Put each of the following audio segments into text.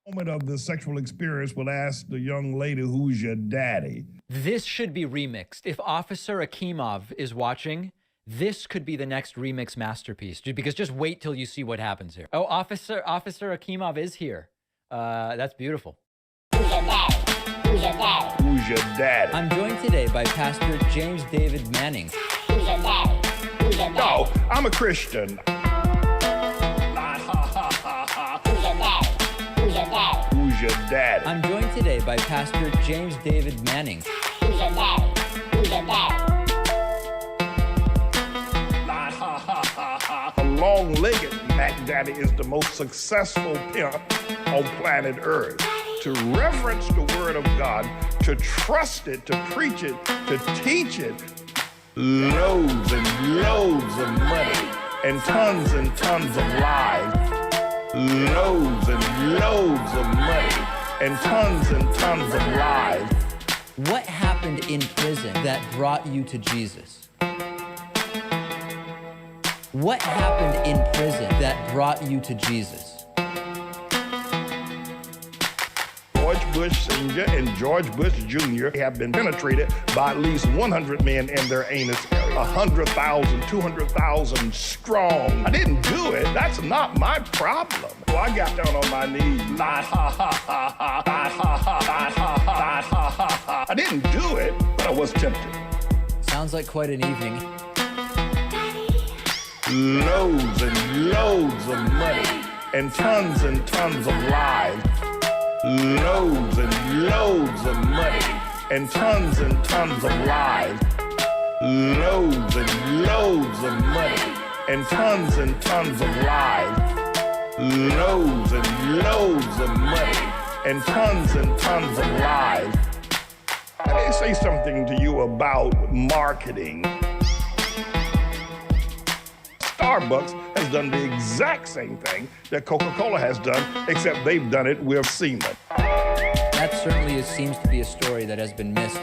Moment of the sexual experience will ask the young lady, who's your daddy? This should be remixed. If Officer Akimov is watching, this could be the next remix masterpiece. Because just wait till you see what happens here. Oh, Officer Akimov is here. That's beautiful. Who's your daddy? Who's your daddy? Who's your daddy? I'm joined today by Pastor James David Manning. Who's your daddy? Who's your daddy? No, I'm a Christian. Who's your daddy? Who's your daddy? Who's your daddy? I'm joined today by Pastor James David Manning. Who's your daddy? Who's your daddy? A long-legged Mac Daddy is the most successful pimp on planet Earth. To reverence the Word of God, to trust it, to preach it, to teach it, loads and loads of money and tons of lives. Loads and loads of money and tons of lives. What happened in prison that brought you to Jesus? What happened in prison that brought you to Jesus? George Bush Sr. and George Bush Jr. have been penetrated by at least 100 men in their anus area. 100,000, 200,000 strong. I didn't do it. That's not my problem. So I got down on my knees. I didn't do it, but I was tempted. Sounds like quite an evening. Loads and loads of money and tons of lives. Loads and loads of money and tons of lives. Loads and loads of money and tons of lives. Loads and loads of money and tons of lives. Let me say something to you about marketing. Starbucks has done the exact same thing that Coca-Cola has done, except they've done it with semen. That certainly seems to be a story that has been missed.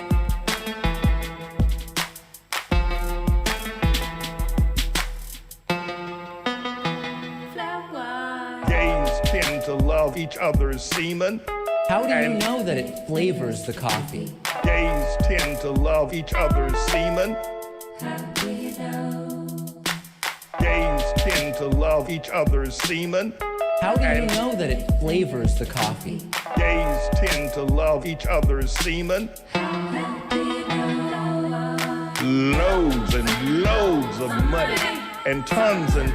Gays tend to love each other's semen. How do you know that it flavors the coffee? Gays tend to love each other's semen. Gays tend to love each other's semen. How do you know that it flavors the coffee? Gays tend to love each other's semen. Loads and loads of money and tons of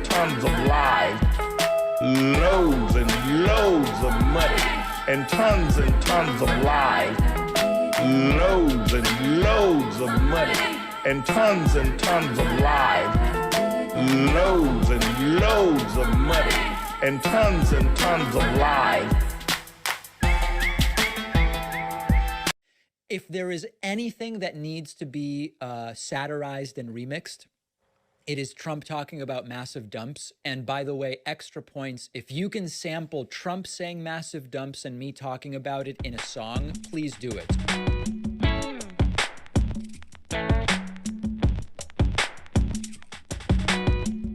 lives. Loads and loads of money and tons of lives. Loads and loads of money and tons of lives. Loads and loads of money and tons of lives. If there is anything that needs to be satirized and remixed, it is Trump talking about massive dumps. And by the way, extra points, if you can sample Trump saying massive dumps and me talking about it in a song, please do it.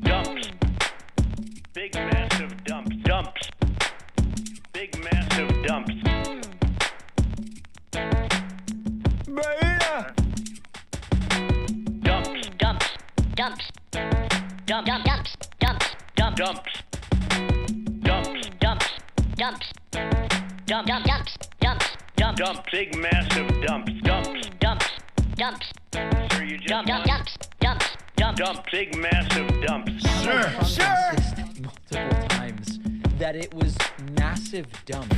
Dumps. Big massive dumps. Dumps. Big massive dumps. Dumps. Dumps. Dumps. Dump. Dumps. Dumps. Dump. Dumps. Dumps. Dumps. Dumps. Dump. Dumps. Dumps. Dump. Dump. Big massive dumps. Dumps. Dumps. Dumps. Sir, you just Dump. Dumps. Dumps. Dump. dump. Big massive dumps. Trump insisted multiple times that it was massive dumps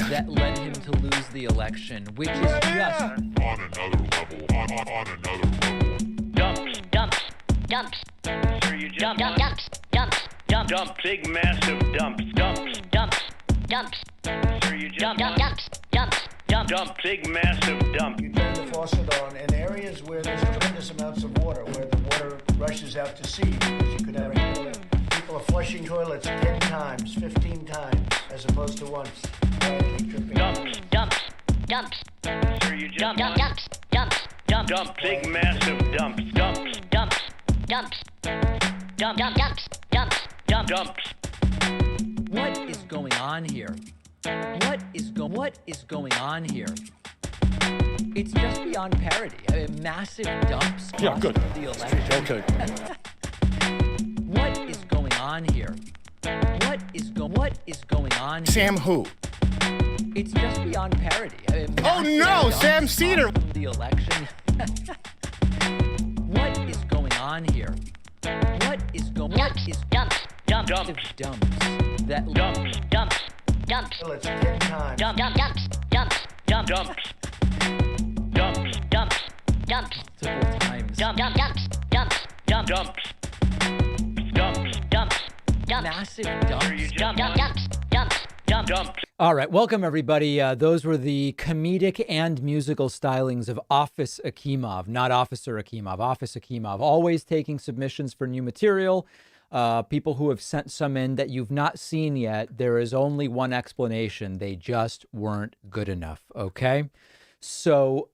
that led him to lose the election, which is just on another level, on another level. Dumps. Dumps. Dumps. Sir, you just Dump. Dumps. Dumps. Dump. dump. Big massive dumps. Dumps. Dumps. Dumps. Sir, you just Dump. Dumps. Dumps. Dump. dump. Big massive dump. You turn the faucet on in areas where there's tremendous amounts of water, where the water rushes out to sea because you could never handle it. People are flushing toilets 10 times, 15 times, as opposed to once. Dumps. Dumps. Dumps. Sir, you just Dump. Dumps. Dumps. Dump. dump. Big massive dumps. Dumps. Dumps. Dumps. Dump. Dumps. Dumps. Dump. Dumps. what is going on here? What is going on here? It's just beyond parody. I mean, massive dumps cost the election. Okay. What is going on here? What is going on here? Sam who? It's just beyond parody. I mean, Oh massive no, dumps Sam Cedar. cost the election. What is going on here? What is Dumps. massive dumps that Dumps. Well, it's 10 times. Dumps. multiple times. Massive dumps. All right, welcome everybody. Those were the comedic and musical stylings of Office Akimov, not Officer Akimov, Office Akimov, always taking submissions for new material. People who have sent some in that you've not seen yet, there is only one explanation. They just weren't good enough, okay? So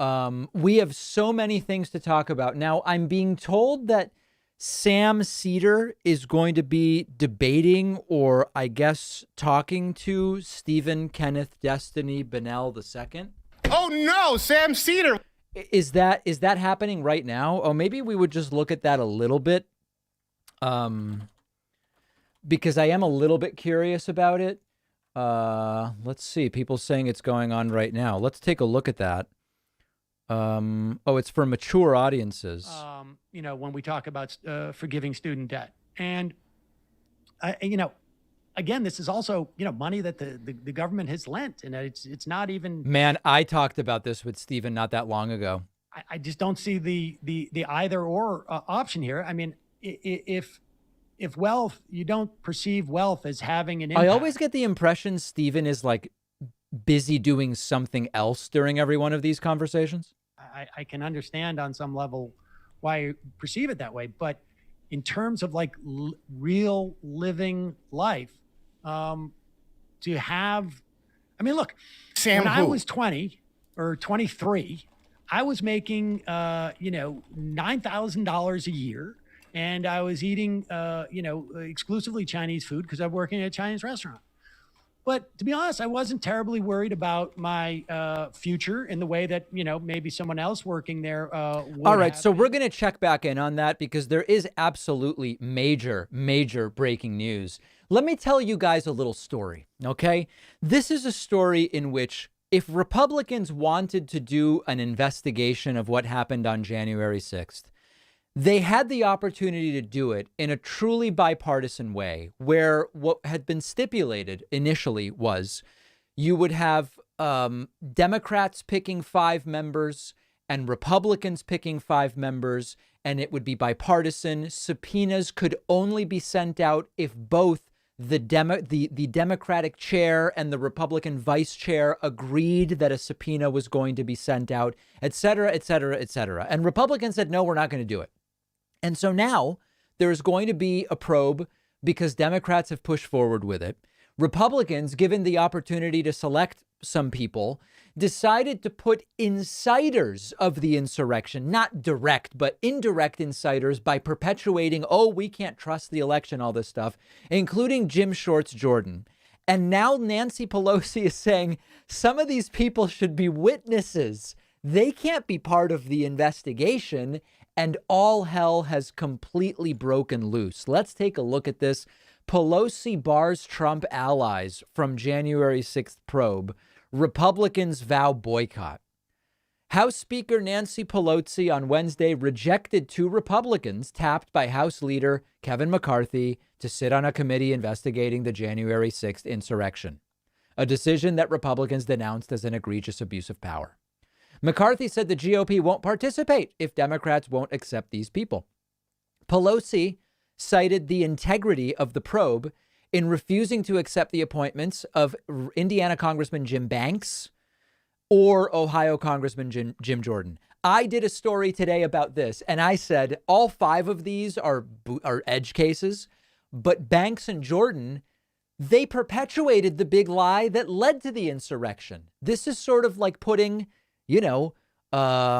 we have so many things to talk about. Now, I'm being told that Sam Cedar is going to be debating, or I guess talking to Stephen Kenneth Destiny Bennell II. Oh no, Sam Cedar. Is that happening right now? Oh, maybe we would just look at that a little bit. Because I am a little bit curious about it. Let's see. People saying it's going on right now. Let's take a look at that. It's for mature audiences. When we talk about forgiving student debt. And, again, this is also, money that the government has lent. And it's not even. Man, I talked about this with Stephen not that long ago. I just don't see the either or option here. I mean, if wealth, you don't perceive wealth as having an impact. I always get the impression Stephen is like busy doing something else during every one of these conversations. I can understand on some level why you perceive it that way, but in terms of like real living life, to have, I mean, look, Sam when who? I was 20 or 23, I was making, $9,000 a year, and I was eating, exclusively Chinese food because I'm working at a Chinese restaurant. But to be honest, I wasn't terribly worried about my future in the way that, maybe someone else working there would. All right, have so been. we're going to check back in on that because there is absolutely major breaking news. Let me tell you guys a little story, okay? This is a story in which if Republicans wanted to do an investigation of what happened on January 6th, they had the opportunity to do it in a truly bipartisan way, where what had been stipulated initially was you would have Democrats picking 5 members and Republicans picking 5 members, and it would be bipartisan. Subpoenas could only be sent out if both the Democratic chair and the Republican vice chair agreed that a subpoena was going to be sent out, et cetera, et cetera, et cetera. And Republicans said, no, we're not going to do it. And so now there's going to be a probe because Democrats have pushed forward with it. Republicans, given the opportunity to select some people, decided to put insiders of the insurrection, not direct, but indirect insiders by perpetuating, we can't trust the election, all this stuff, including Jim Shorts Jordan. And now Nancy Pelosi is saying some of these people should be witnesses. They can't be part of the investigation. And all hell has completely broken loose. Let's take a look at this. Pelosi bars Trump allies from January 6th probe. Republicans vow boycott. House Speaker Nancy Pelosi on Wednesday rejected 2 Republicans tapped by House Leader Kevin McCarthy to sit on a committee investigating the January 6th insurrection, a decision that Republicans denounced as an egregious abuse of power. McCarthy said the GOP won't participate if Democrats won't accept these people. Pelosi cited the integrity of the probe in refusing to accept the appointments of Indiana Congressman Jim Banks or Ohio Congressman Jim Jordan. I did a story today about this, and I said all 5 of these are edge cases, but Banks and Jordan, they perpetuated the big lie that led to the insurrection. This is sort of like putting... I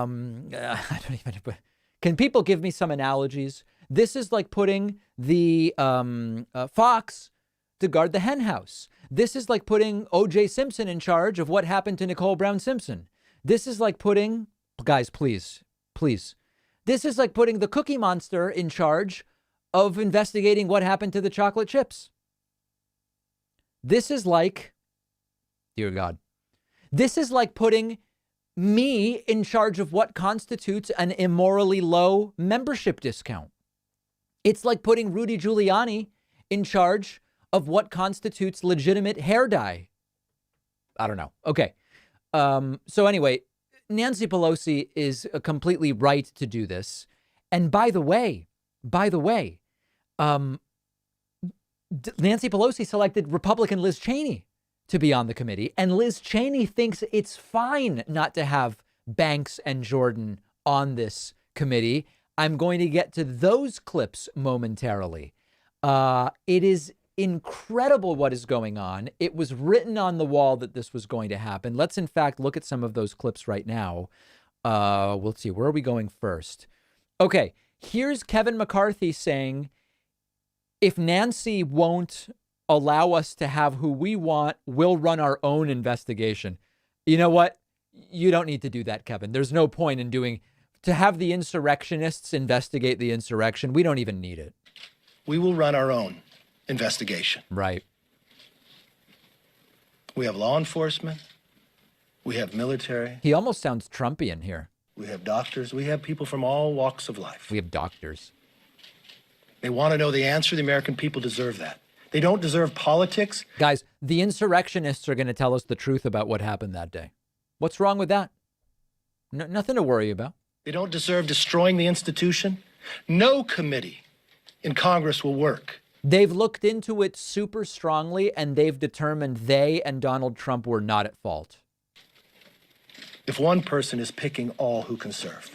don't even, can people give me some analogies? This is like putting the fox to guard the hen house. This is like putting O.J. Simpson in charge of what happened to Nicole Brown Simpson. This is like putting, guys, please. This is like putting the Cookie Monster in charge of investigating what happened to the chocolate chips. This is like, dear God, this is like putting me in charge of what constitutes an immorally low membership discount. It's like putting Rudy Giuliani in charge of what constitutes legitimate hair dye. I don't know. Okay. So anyway, Nancy Pelosi is completely right to do this. And by the way, Nancy Pelosi selected Republican Liz Cheney to be on the committee. And Liz Cheney thinks it's fine not to have Banks and Jordan on this committee. I'm going to get to those clips momentarily. It is incredible what is going on. It was written on the wall that this was going to happen. Let's, in fact, look at some of those clips right now. We'll see. Where are we going first? Okay, here's Kevin McCarthy saying, if Nancy won't allow us to have who we want, we'll run our own investigation. You know what? You don't need to do that, Kevin. There's no point in to have the insurrectionists investigate the insurrection. We don't even need it. We will run our own investigation. Right. We have law enforcement. We have military. He almost sounds Trumpian here. We have doctors. We have people from all walks of life. We have doctors. They want to know the answer. The American people deserve that. They don't deserve politics. Guys, the insurrectionists are going to tell us the truth about what happened that day. What's wrong with that? Nothing to worry about. They don't deserve destroying the institution. No committee in Congress will work. They've looked into it super strongly, and they've determined they and Donald Trump were not at fault. If one person is picking all who can serve.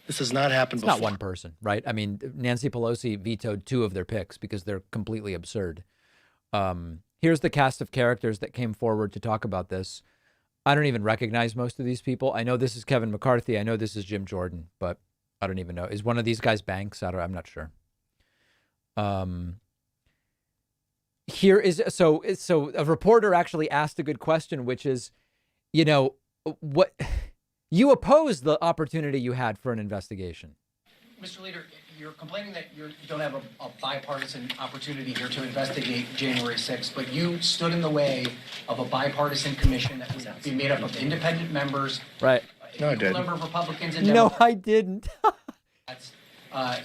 This has not happened before. It's not one person, right? I mean, Nancy Pelosi vetoed 2 of their picks because they're completely absurd. Here's the cast of characters that came forward to talk about this. I don't even recognize most of these people. I know this is Kevin McCarthy. I know this is Jim Jordan, but I don't even know. Is one of these guys Banks? I'm not sure. Here is so a reporter actually asked a good question, which is, you know, what you oppose the opportunity you had for an investigation. Mr. Leader, you're complaining that you don't have a bipartisan opportunity here to investigate January 6th, but you stood in the way of a bipartisan commission that would be made up of independent members. Right. No, I didn't. Number of Republicans and No, Democrats. I didn't.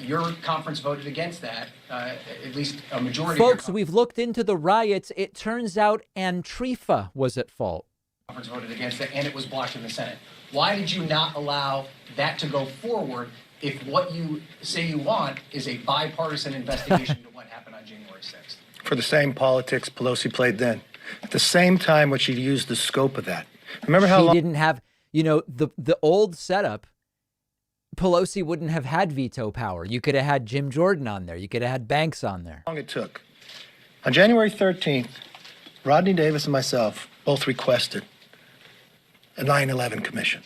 Your conference voted against that, at least a majority. Folks, we've looked into the riots. It turns out Antifa was at fault. Conference voted against it, and it was blocked in the Senate. Why did you not allow that to go forward if what you say you want is a bipartisan investigation to what happened on January 6th? For the same politics Pelosi played then. At the same time, what she used the scope of that. Remember how she long didn't have, you know, the old setup. Pelosi wouldn't have had veto power. You could have had Jim Jordan on there. You could have had Banks on there. long it took. On January 13th, Rodney Davis and myself both requested a 9/11 commission.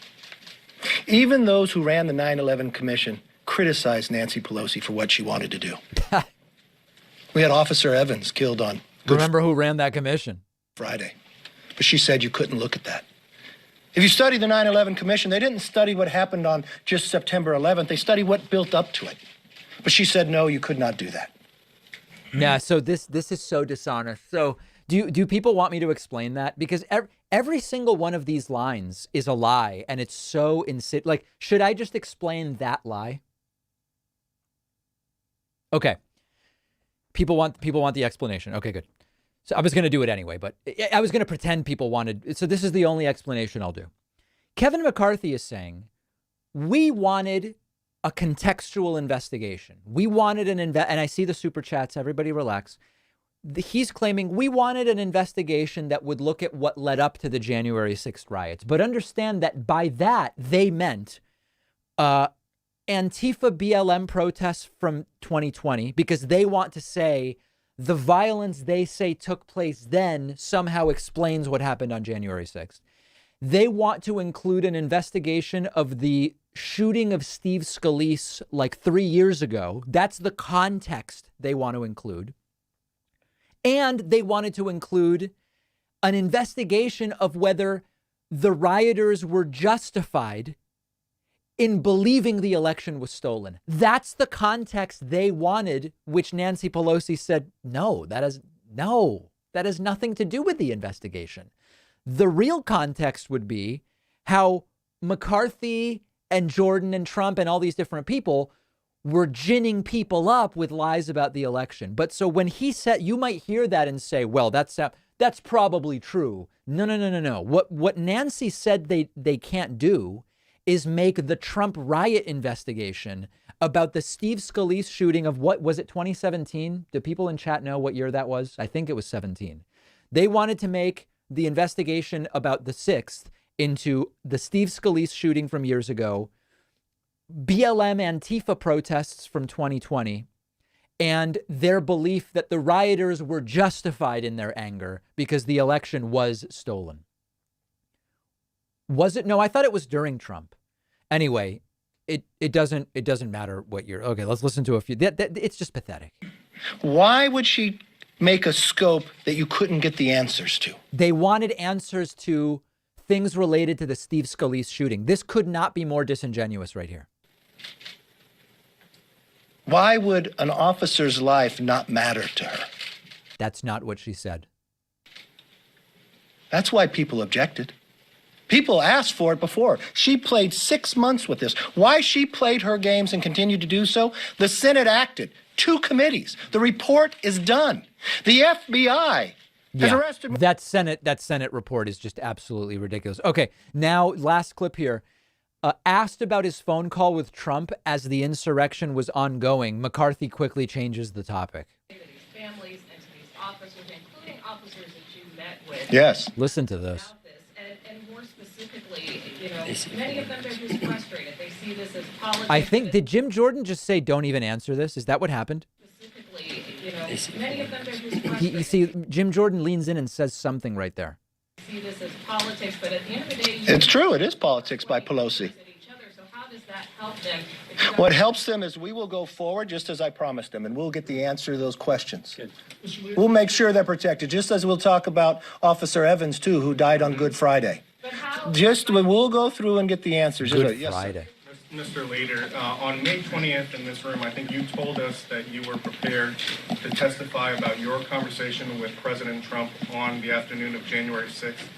Even those who ran the 9/11 commission criticized Nancy Pelosi for what she wanted to do. We had Officer Evans killed on Remember who ran that commission? Friday. But she said you couldn't look at that. If you study the 9/11 commission, they didn't study what happened on just September 11th. They studied what built up to it. But she said, no, you could not do that. Yeah, so this is so dishonest. So do people want me to explain that? Because every single one of these lines is a lie, and it's so insidious. Like, should I just explain that lie? Okay. People want the explanation. Okay, good. So I was going to do it anyway, but I was going to pretend people wanted. So this is the only explanation I'll do. Kevin McCarthy is saying, we wanted a contextual investigation. We wanted and I see the super chats. Everybody relax. He's claiming we wanted an investigation that would look at what led up to the January 6th riots. But understand that by that, they meant Antifa BLM protests from 2020, because they want to say the violence they say took place then somehow explains what happened on January 6th. They want to include an investigation of the shooting of Steve Scalise like 3 years ago. That's the context they want to include. And they wanted to include an investigation of whether the rioters were justified in believing the election was stolen. That's the context they wanted, which Nancy Pelosi said, no, that has nothing to do with the investigation. The real context would be how McCarthy and Jordan and Trump and all these different people were ginning people up with lies about the election. But so when he said, you might hear that and say, well, that's probably true. No. What Nancy said they can't do is make the Trump riot investigation about the Steve Scalise shooting of, what was it, 2017? Do people in chat know what year that was? I think it was 17. They wanted to make the investigation about the 6th into the Steve Scalise shooting from years ago, BLM Antifa protests from 2020, and their belief that the rioters were justified in their anger because the election was stolen. Was it? No, I thought it was during Trump. Anyway, it doesn't matter what year. Okay, let's listen to a few. It's just pathetic. Why would she make a scope that you couldn't get the answers to? They wanted answers to things related to the Steve Scalise shooting. This could not be more disingenuous right here. Why would an officer's life not matter to her? That's not what she said. That's why people objected. People asked for it before. She played 6 months with this. Why she played her games and continued to do so? The Senate acted. 2 committees. The report is done. The FBI has arrested. That Senate report is just absolutely ridiculous. Okay, now last clip here. Asked about his phone call with Trump as the insurrection was ongoing, McCarthy quickly changes the topic. Families and to these officers, including officers that you met with. Yes. Listen to this. And more specifically, many of them are just frustrated. They see this as politics. I think, did Jim Jordan just say, don't even answer this? Is that what happened? Specifically, many of them are just frustrated. You see, Jim Jordan leans in and says something right there. See this as politics, but at the end of the day, it's true. It is politics by Pelosi. So how does that help them? What helps them is we will go forward just as I promised them, and we'll get the answer to those questions. We'll make sure they're protected, just as we'll talk about Officer Evans, too, who died on Good Friday. We'll go through and get the answers. Good Friday. Mr. Leader, on May 20th in this room, I think you told us that you were prepared to testify about your conversation with President Trump on the afternoon of January 6th.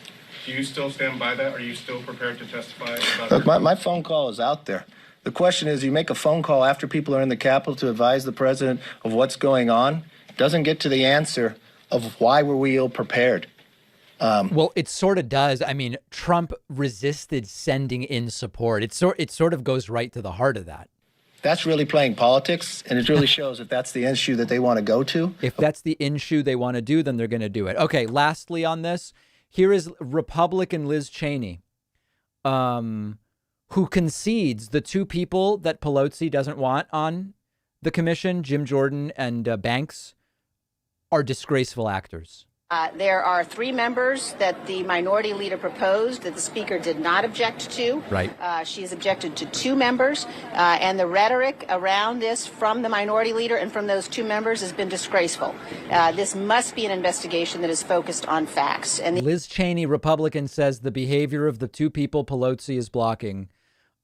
Do you still stand by that? Are you still prepared to testify about Look, my phone call is out there. The question is, you make a phone call after people are in the Capitol to advise the president of what's going on. It doesn't get to the answer of why were we ill-prepared. Well, it sort of does. I mean, Trump resisted sending in support. It sort of goes right to the heart of that. That's really playing politics, and it really shows if that's the issue that they want to go to. If that's the issue they want to do, then they're going to do it. Okay, lastly on this, here is Republican Liz Cheney, who concedes the 2 people that Pelosi doesn't want on the commission, Jim Jordan and Banks, are disgraceful actors. There are 3 members that the minority leader proposed that the speaker did not object to. Right. She has objected to 2 members, and the rhetoric around this from the minority leader and from those 2 members has been disgraceful. This must be an investigation that is focused on facts. And Liz Cheney, Republican, says the behavior of the 2 people Pelosi is blocking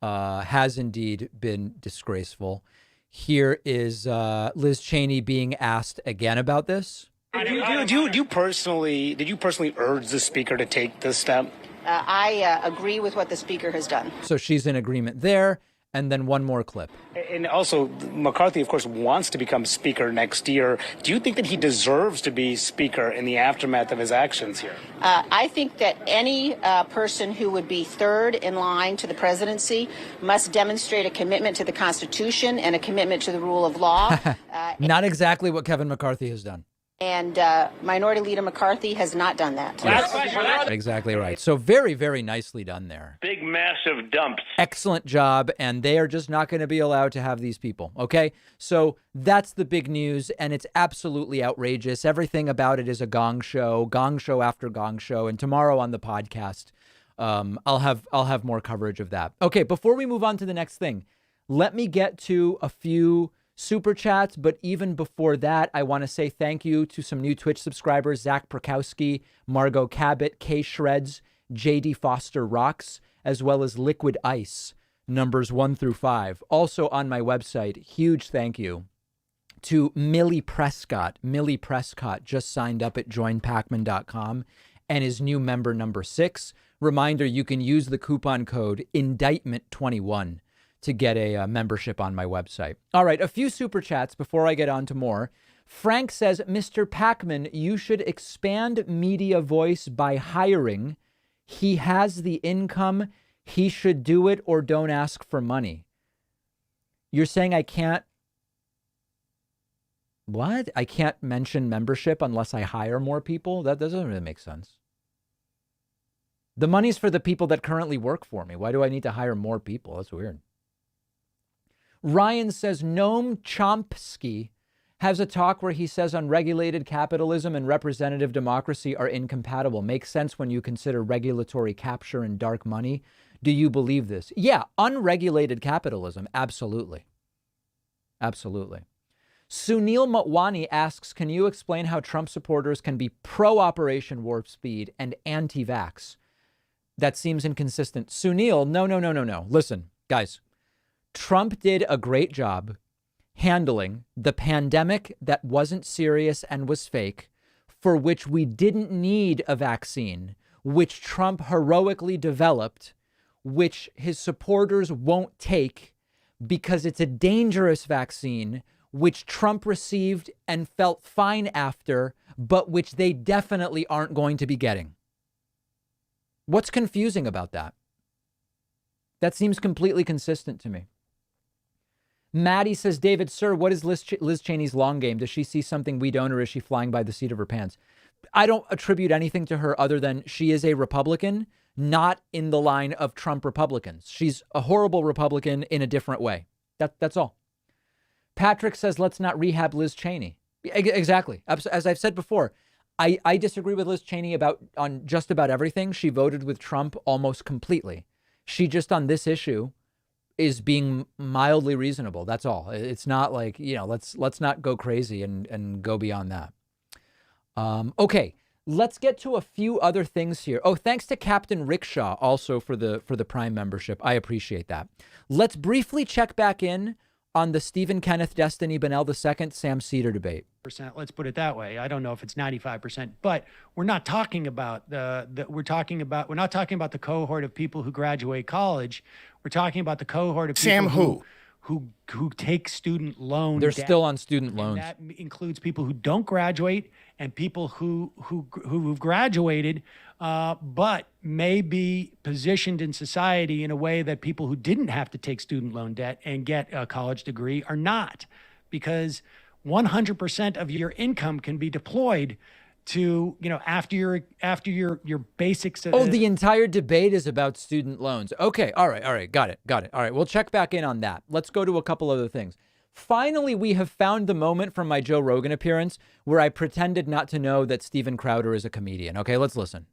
has indeed been disgraceful. Here is Liz Cheney being asked again about this. Did you personally urge the speaker to take this step? I agree with what the speaker has done. So she's in agreement there. And then one more clip. And also, McCarthy, of course, wants to become speaker next year. Do you think that he deserves to be speaker in the aftermath of his actions here? I think that any person who would be third in line to the presidency must demonstrate a commitment to the Constitution and a commitment to the rule of law. Not exactly what Kevin McCarthy has done. And Minority Leader McCarthy has not done that. Yes. Exactly right. So very, very nicely done there. Big, massive dumps. Excellent job. And they are just not going to be allowed to have these people. Okay. So that's the big news. And it's absolutely outrageous. Everything about it is a gong show after gong show. And tomorrow on the podcast, I'll have more coverage of that. Okay. Before we move on to the next thing, let me get to a few super chats. But even before that, I want to say thank you to some new Twitch subscribers: Zach Prokowski, Margot Cabot, K Shreds, JD Foster Rocks, as well as Liquid Ice, numbers 1 through 5. Also on my website, huge thank you to Millie Prescott. Millie Prescott just signed up at joinpacman.com and is new member number 6. Reminder, you can use the coupon code indictment21 to get a membership on my website. All right, a few super chats before I get on to more. Frank says, Mr. Pacman, you should expand media voice by hiring. He has the income. He should do it or don't ask for money. You're saying I can't... What? I can't mention membership unless I hire more people? That doesn't really make sense. The money's for the people that currently work for me. Why do I need to hire more people? That's weird. Ryan says Noam Chomsky has a talk where he says unregulated capitalism and representative democracy are incompatible. Makes sense when you consider regulatory capture and dark money. Do you believe this? Yeah, unregulated capitalism. Absolutely. Absolutely. Sunil Motwani asks, can you explain how Trump supporters can be pro-Operation Warp Speed and anti-vax? That seems inconsistent. Sunil, no. Listen, guys, Trump did a great job handling the pandemic that wasn't serious and was fake, for which we didn't need a vaccine, which Trump heroically developed, which his supporters won't take because it's a dangerous vaccine, which Trump received and felt fine after, but which they definitely aren't going to be getting. What's confusing about that? That seems completely consistent to me. Maddie says, David, sir, what is Liz Cheney's long game? Does she see something we don't, or is she flying by the seat of her pants? I don't attribute anything to her other than she is a Republican, not in the line of Trump Republicans. She's a horrible Republican in a different way. That's all. Patrick says, let's not rehab Liz Cheney. Exactly. As I've said before, I disagree with Liz Cheney on just about everything. She voted with Trump almost completely. She just on this issue is being mildly reasonable. That's all. It's not like, let's not go crazy and go beyond that. Okay, let's get to a few other things here. Oh, thanks to Captain Rickshaw also for the Prime membership. I appreciate that. Let's briefly check back in on the Stephen Kenneth Destiny Bonnell II Sam Cedar debate. Let's put it that way. I don't know if it's 95%, but we're not talking about we're not talking about the cohort of people who graduate college. We're talking about the cohort of people Sam who take student loan They're debt. still on student loans. And that includes people who don't graduate and people who've graduated, but may be positioned in society in a way that people who didn't have to take student loan debt and get a college degree are not, because 100% of your income can be deployed to, after your basics. The entire debate is about student loans. Okay. All right. Got it. All right. We'll check back in on that. Let's go to a couple other things. Finally, we have found the moment from my Joe Rogan appearance where I pretended not to know that Steven Crowder is a comedian. Okay, let's listen.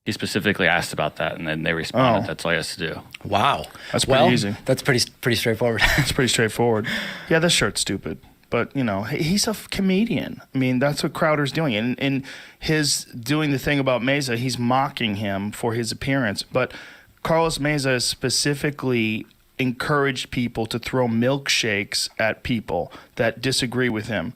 He specifically asked about that, and then they responded. That's all he has to do. Wow. That's pretty easy. That's pretty straightforward. It's pretty straightforward. Yeah, this shirt's stupid. But, he's a comedian. I mean, that's what Crowder's doing. And his doing the thing about Meza, he's mocking him for his appearance. But Carlos Meza has specifically encouraged people to throw milkshakes at people that disagree with him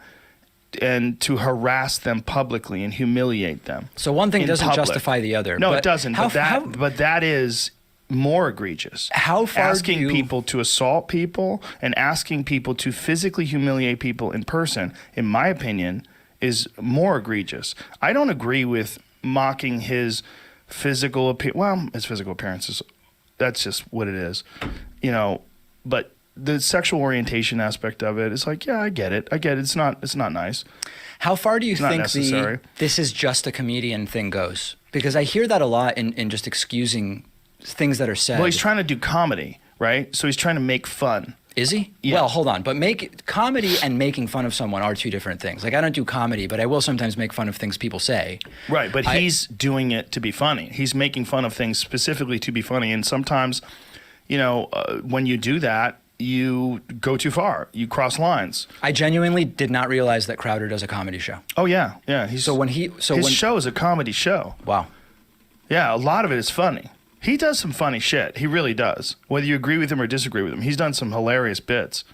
and to harass them publicly and humiliate them. So one thing doesn't justify the other. No, it doesn't. But that is more egregious. How far asking people to assault people and asking people to physically humiliate people in person, in my opinion, is more egregious. I don't agree with mocking his physical appearance. Well, his physical appearance is, that's just what it is, but the sexual orientation aspect of it is like, yeah, I get it. It's not nice. How far do you think this is just a comedian thing goes? Because I hear that a lot in just excusing things that are said. Well, he's trying to do comedy, right? So he's trying to make fun. Is he? Yeah. Well, hold on. But comedy and making fun of someone are two different things. Like, I don't do comedy, but I will sometimes make fun of things people say. Right, but he's doing it to be funny. He's making fun of things specifically to be funny. And sometimes, when you do that, you go too far. You cross lines. I genuinely did not realize that Crowder does a comedy show. Oh yeah. His show is a comedy show. Wow. Yeah, a lot of it is funny. He does some funny shit. He really does. Whether you agree with him or disagree with him, he's done some hilarious bits.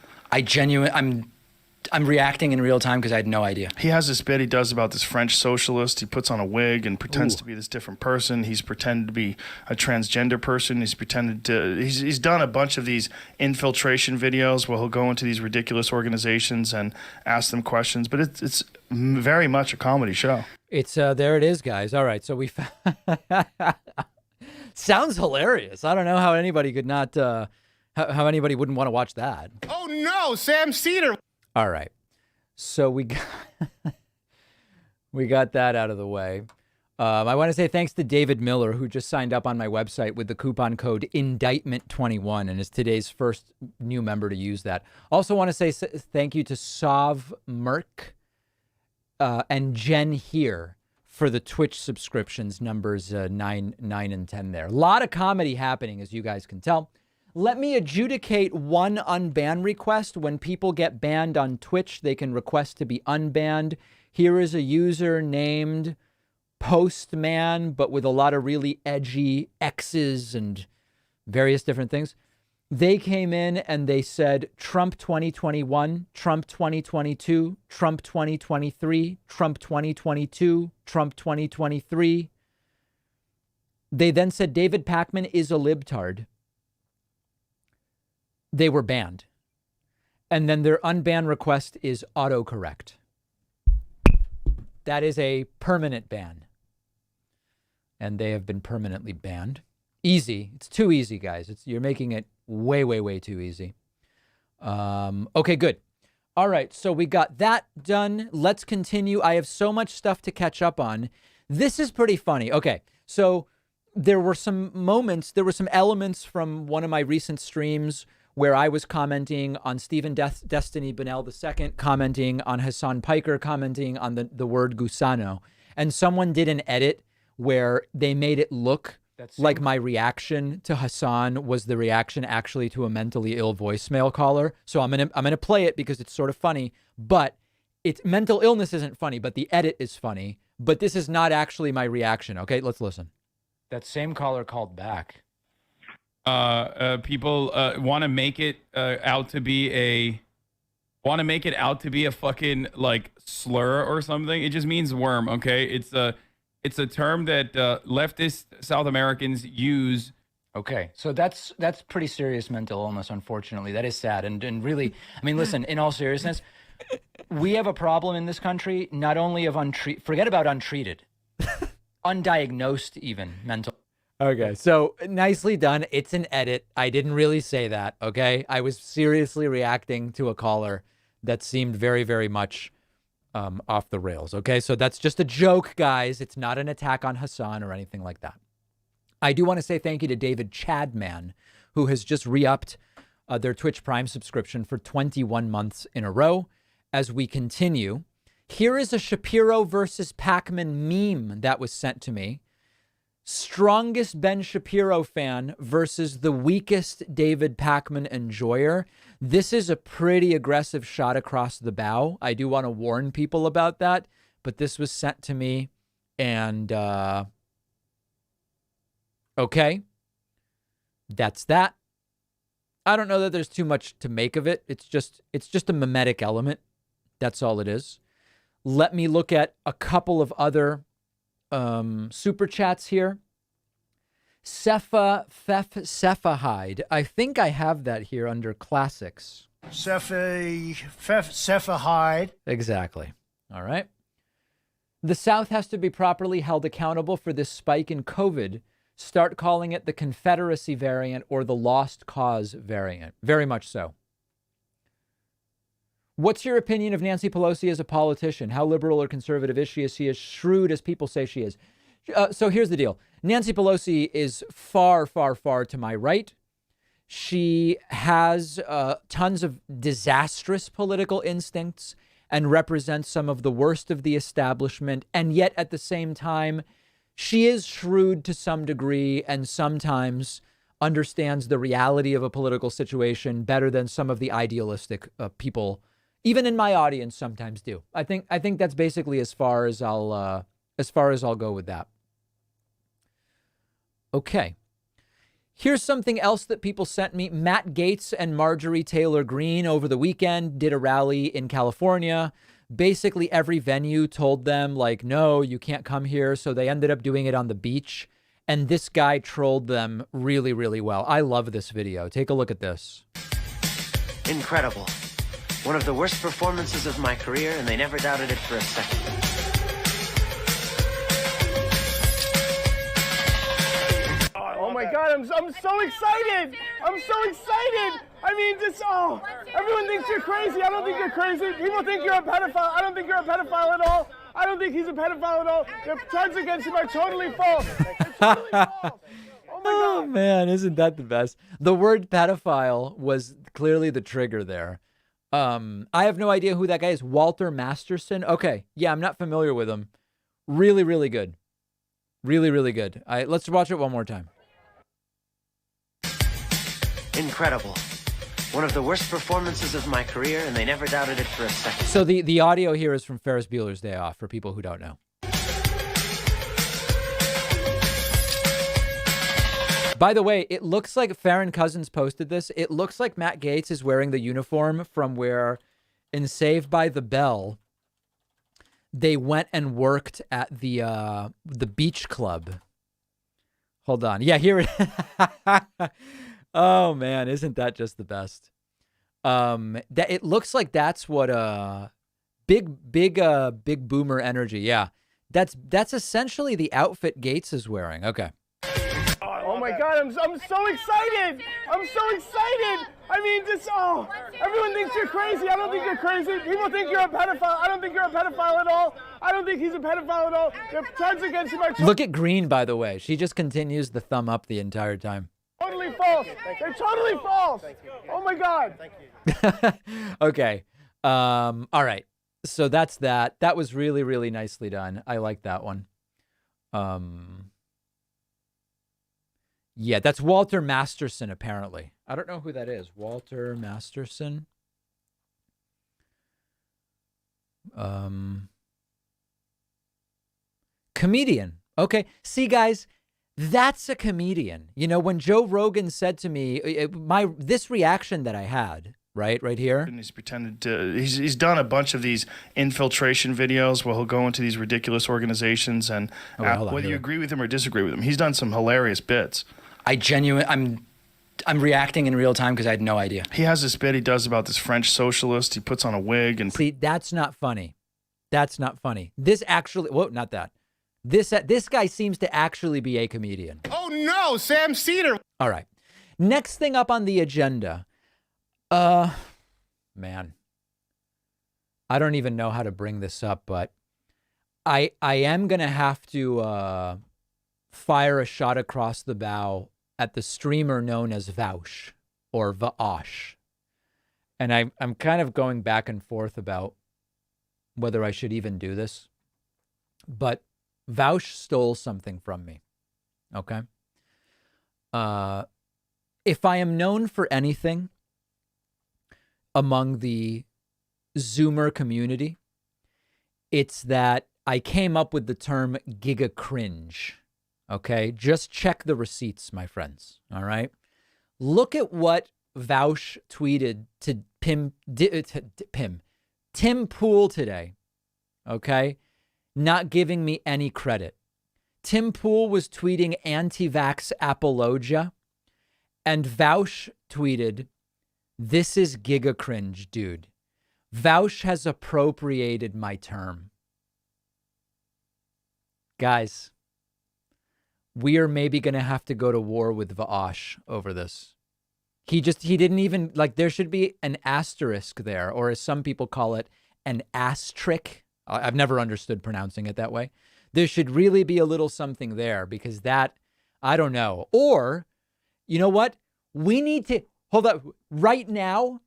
I'm reacting in real time because I had no idea. He has this bit he does about this French socialist. He puts on a wig and pretends to be this different person. He's pretended to be a transgender person. He's done a bunch of these infiltration videos where he'll go into these ridiculous organizations and ask them questions. But it's very much a comedy show. It's there it is, guys. All right, so we sounds hilarious. I don't know how anybody could not how anybody wouldn't want to watch that. Oh no, Sam Cedar. All right. So we got that out of the way. I want to say thanks to David Miller, who just signed up on my website with the coupon code Indictment21 and is today's first new member to use that. Also want to say thank you to Sav Merck and Jen here for the Twitch subscriptions, numbers 9 and 10 there. A lot of comedy happening, as you guys can tell. Let me adjudicate one unban request. When people get banned on Twitch, they can request to be unbanned. Here is a user named Postman, but with a lot of really edgy X's and various different things. They came in and they said Trump 2021, Trump 2022, Trump 2023, Trump 2022, Trump 2023. They then said David Pakman is a libtard. They were banned. And then their unban request is autocorrect. That is a permanent ban. And they have been permanently banned. Easy. It's too easy, guys. You're making it way, way, way too easy. Okay, good. All right, so we got that done. Let's continue. I have so much stuff to catch up on. This is pretty funny. Okay, so there were some elements from one of my recent streams where I was commenting on Stephen Destiny Bonnell II, commenting on Hassan Piker, commenting on the word gusano. And someone did an edit where they made it look like my reaction to Hassan was the reaction actually to a mentally ill voicemail caller. So I'm gonna play it because it's sort of funny, but mental illness isn't funny, but the edit is funny. But this is not actually my reaction. Okay, let's listen. That same caller called back. People want to make it out to be a fucking like slur or something. It just means worm. Okay, it's a term that leftist South Americans use. Okay, so that's pretty serious mental illness. Unfortunately, that is sad and really. I mean, listen. In all seriousness, we have a problem in this country. Not only of forget about untreated, undiagnosed even mental. Okay, so nicely done. It's an edit. I didn't really say that, okay? I was seriously reacting to a caller that seemed very, very much off the rails, okay? So that's just a joke, guys. It's not an attack on Hassan or anything like that. I do want to say thank you to David Chadman, who has just re-upped their Twitch Prime subscription for 21 months in a row. As we continue, here is a Shapiro versus Pakman meme that was sent to me. Strongest Ben Shapiro fan versus the weakest David Pakman enjoyer. This is a pretty aggressive shot across the bow. I do want to warn people about that, but this was sent to me and okay. That's that. I don't know that there's too much to make of it. It's just a mimetic element. That's all it is. Let me look at a couple of other super chats here. Cephahide. I think I have that here under classics. Cephahide. Exactly. All right. The South has to be properly held accountable for this spike in COVID. Start calling it the Confederacy variant or the Lost Cause variant. Very much so. What's your opinion of Nancy Pelosi as a politician? How liberal or conservative is she? Is she as shrewd as people say she is? So here's the deal. Nancy Pelosi is far, far, far to my right. She has tons of disastrous political instincts and represents some of the worst of the establishment. And yet at the same time, she is shrewd to some degree and sometimes understands the reality of a political situation better than some of the idealistic people, even in my audience, sometimes do. I think that's basically as far as I'll go with that. Okay. Here's something else that people sent me. Matt Gaetz and Marjorie Taylor Greene over the weekend did a rally in California. Basically, every venue told them, like, no, you can't come here. So they ended up doing it on the beach. And this guy trolled them really, really well. I love this video. Take a look at this. Incredible. One of the worst performances of my career, and they never doubted it for a second. Oh my God, I'm so excited. I'm so excited. I mean, everyone thinks you're crazy. I don't think you're crazy. People think you're a pedophile. I don't think you're a pedophile at all. I don't think he's a pedophile at all. The charges against him are totally false. Totally false. Oh, man, isn't that the best? The word pedophile was clearly the trigger there. I have no idea who that guy is. Walter Masterson. Okay. Yeah, I'm not familiar with him. Really, really good. Really, really good. Let's watch it one more time. Incredible. One of the worst performances of my career, and they never doubted it for a second. So the audio here is from Ferris Bueller's Day Off, for people who don't know. By the way, it looks like Farron Cousins posted this. It looks like Matt Gaetz is wearing the uniform from where in Saved by the Bell, they went and worked at the beach club. Hold on. Yeah, here it Oh man, isn't that just the best? That it looks like that's what big boomer energy. Yeah. That's essentially the outfit Gaetz is wearing. Okay. Oh my God, I'm so excited. I'm so excited. I mean, everyone thinks you're crazy. I don't think you're crazy. People think you're a pedophile. I don't think you're a pedophile at all. I don't think he's a pedophile at all. The charges against him are Look at Green, by the way. She just continues the thumb up the entire time. totally false. They're totally false. Oh my God. Okay. All right. So that's that. That was really, really nicely done. I like that one. Yeah, that's Walter Masterson, apparently. I don't know who that is. Walter Masterson. Comedian. Okay. See, guys, that's a comedian. You know, when Joe Rogan said to me, this reaction that I had, right here. And he's pretended to, he's done a bunch of these infiltration videos where he'll go into these ridiculous organizations and whether you agree with him or disagree with him, he's done some hilarious bits. I'm reacting in real time because I had no idea. He has this bit he does about this French socialist. He puts on a wig and see, that's not funny. That's not funny. This actually, not that. This guy seems to actually be a comedian. Oh no, Sam Cedar. All right. Next thing up on the agenda. Man, I don't even know how to bring this up, but I am going to have to fire a shot across the bow at the streamer known as Vaush or Vaosh. And I'm kind of going back and forth about whether I should even do this. But Vaush stole something from me. Okay? If I am known for anything among the Zoomer community, it's that I came up with the term giga cringe. Okay, just check the receipts, my friends. All right. Look at what Vaush tweeted to Tim Pool today. Okay. Not giving me any credit. Tim Pool was tweeting anti-vax apologia, and Vaush tweeted, "This is giga cringe, dude. Vaush has appropriated my term." Guys, we are maybe going to have to go to war with Vaosh over this. He didn't even, there should be an asterisk there, or as some people call it, an asterisk. I've never understood pronouncing it that way. There should really be a little something there, because that, I don't know. Or, you know what? We need to, hold up, right now,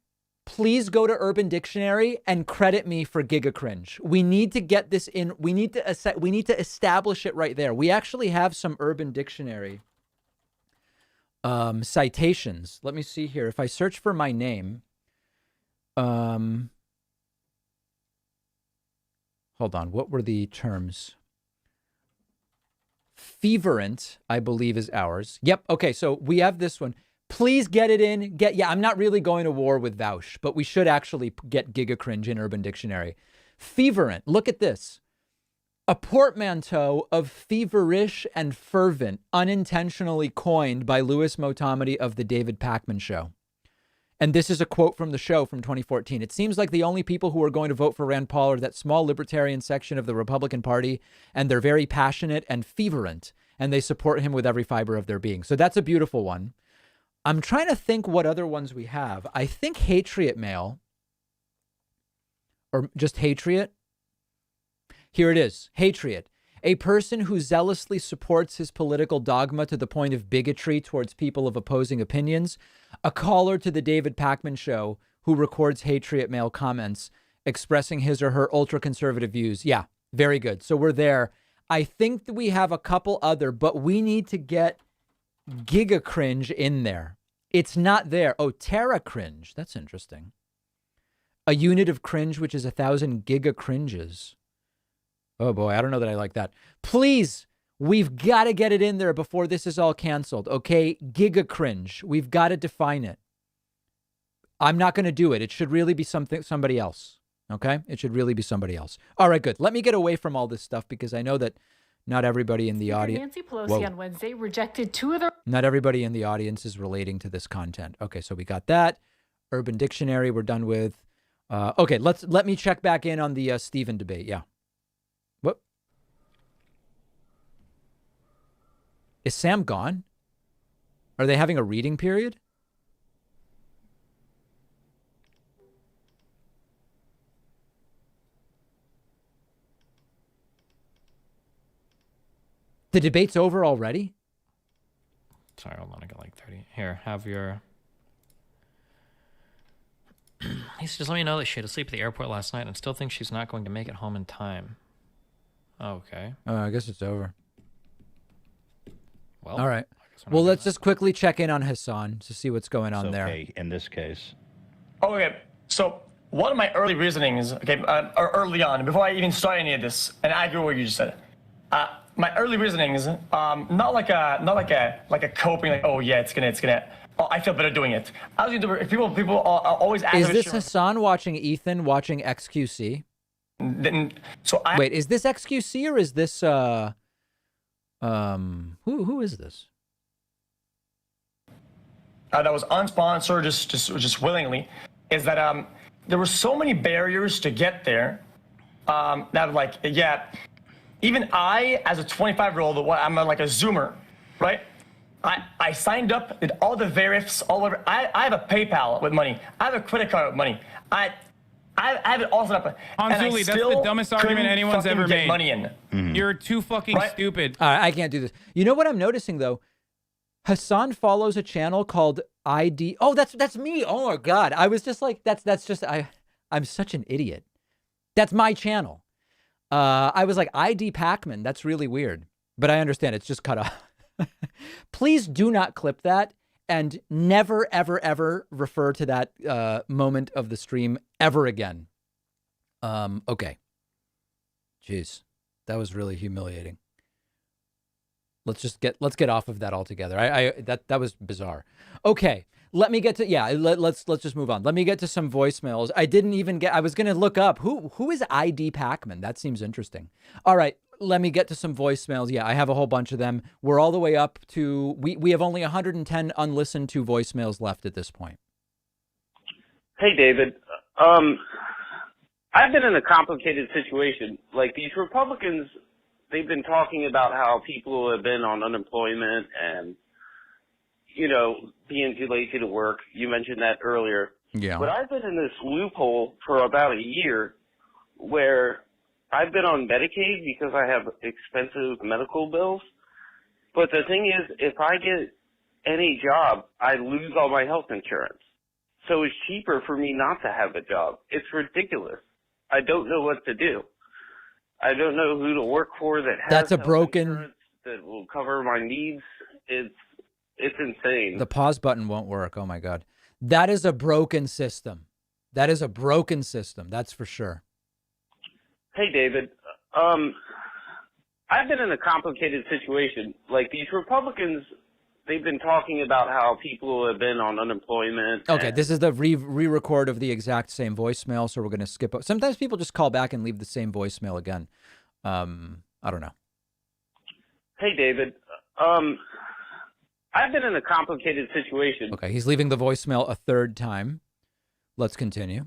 please go to Urban Dictionary and credit me for giga cringe. We need to get this in. We need to establish it right there. We actually have some Urban Dictionary citations. Let me see here. If I search for my name, hold on. What were the terms? Feverent, I believe, is ours. Yep. Okay. So we have this one. Please get it in. I'm not really going to war with Vaush, but we should actually get Giga Cringe in Urban Dictionary. Feverent. Look at this. A portmanteau of feverish and fervent, unintentionally coined by Louis Motomedy of the David Pakman Show. And this is a quote from the show from 2014. It seems like the only people who are going to vote for Rand Paul are that small libertarian section of the Republican Party, and they're very passionate and feverent, and they support him with every fiber of their being. So that's a beautiful one. I'm trying to think what other ones we have. I think Hatriot Mail, or just Hatriot. Here it is. Hatriot. A person who zealously supports his political dogma to the point of bigotry towards people of opposing opinions. A caller to the David Pakman Show who records Hatriot Mail comments expressing his or her ultra-conservative views. Yeah, very good. So we're there. I think that we have a couple other, but we need to get Giga Cringe in there. It's not there. Oh, Terra Cringe. That's interesting. A unit of cringe, which is 1,000 Giga Cringes. Oh boy, I don't know that I like that. Please, we've got to get it in there before this is all canceled. Okay, Giga Cringe. We've got to define it. I'm not going to do it. It should really be somebody else. Okay, it should really be somebody else. All right, good. Let me get away from all this stuff because I know that not everybody in the audience. Nancy Pelosi on Wednesday rejected two of the. Not everybody in the audience is relating to this content. Okay, so we got that. Urban Dictionary. We're done with. Okay, let me check back in on the Stephen debate. Yeah. What? Is Sam gone? Are they having a reading period? The debate's over already? Sorry, hold on. I got like 30. Here, have your... He said, just let me know that she had to sleep at the airport last night and still thinks she's not going to make it home in time. Okay. I guess it's over. Well, all right. Well, let's just quickly check in on Hassan to see what's going on there. In this case. Okay, so one of my early reasonings, early on, before I even started any of this, and I agree with what you just said. My early reasonings, not like a coping, like, oh yeah, it's gonna. Oh, I feel better doing it. I was gonna do it. People are always asking. Is this Hassan watching Ethan watching XQC? Wait, is this XQC or is this who is this? That was unsponsored, just willingly. Is that there were so many barriers to get there. That like even I, as a 25-year-old, I'm like a Zoomer, right? I signed up, did all the verifs, all over. I have a PayPal with money. I have a credit card with money. I have it all set up. Anzuli, that's the dumbest argument anyone's ever made. Money in. You're too fucking stupid. All right, I can't do this. You know what I'm noticing though? Hassan follows a channel called ID. Oh, that's me. Oh my God. I was just like, I'm such an idiot. That's my channel. I was like, ID Pacman. That's really weird. But I understand it's just cut off. Please do not clip that and never, ever, ever refer to that moment of the stream ever again. Okay. Jeez, that was really humiliating. Let's get off of that altogether. That was bizarre. Okay. Let me get to, let's just move on. Let me get to some voicemails. I was going to look up who is ID Pacman. That seems interesting. All right. Let me get to some voicemails. Yeah, I have a whole bunch of them. We're all the way up to, we have only 110 unlistened to voicemails left at this point. Hey, David. I've been in a complicated situation. Like these Republicans, they've been talking about how people have been on unemployment and, being too lazy to work. You mentioned that earlier. Yeah. But I've been in this loophole for about a year where I've been on Medicaid because I have expensive medical bills. But the thing is, if I get any job, I lose all my health insurance. So it's cheaper for me not to have a job. It's ridiculous. I don't know what to do. I don't know who to work for that has That's a health broken insurance that will cover my needs. It's insane. The pause button won't work. Oh my God. That is a broken system. That is a broken system. That's for sure. Hey, David. I've been in a complicated situation. Like, these Republicans, they've been talking about how people have been on unemployment. Okay, this is the re-record of the exact same voicemail, so we're going to skip. Sometimes people just call back and leave the same voicemail again. I don't know. Hey, David. I've been in a complicated situation. Okay, he's leaving the voicemail a third time. Let's continue.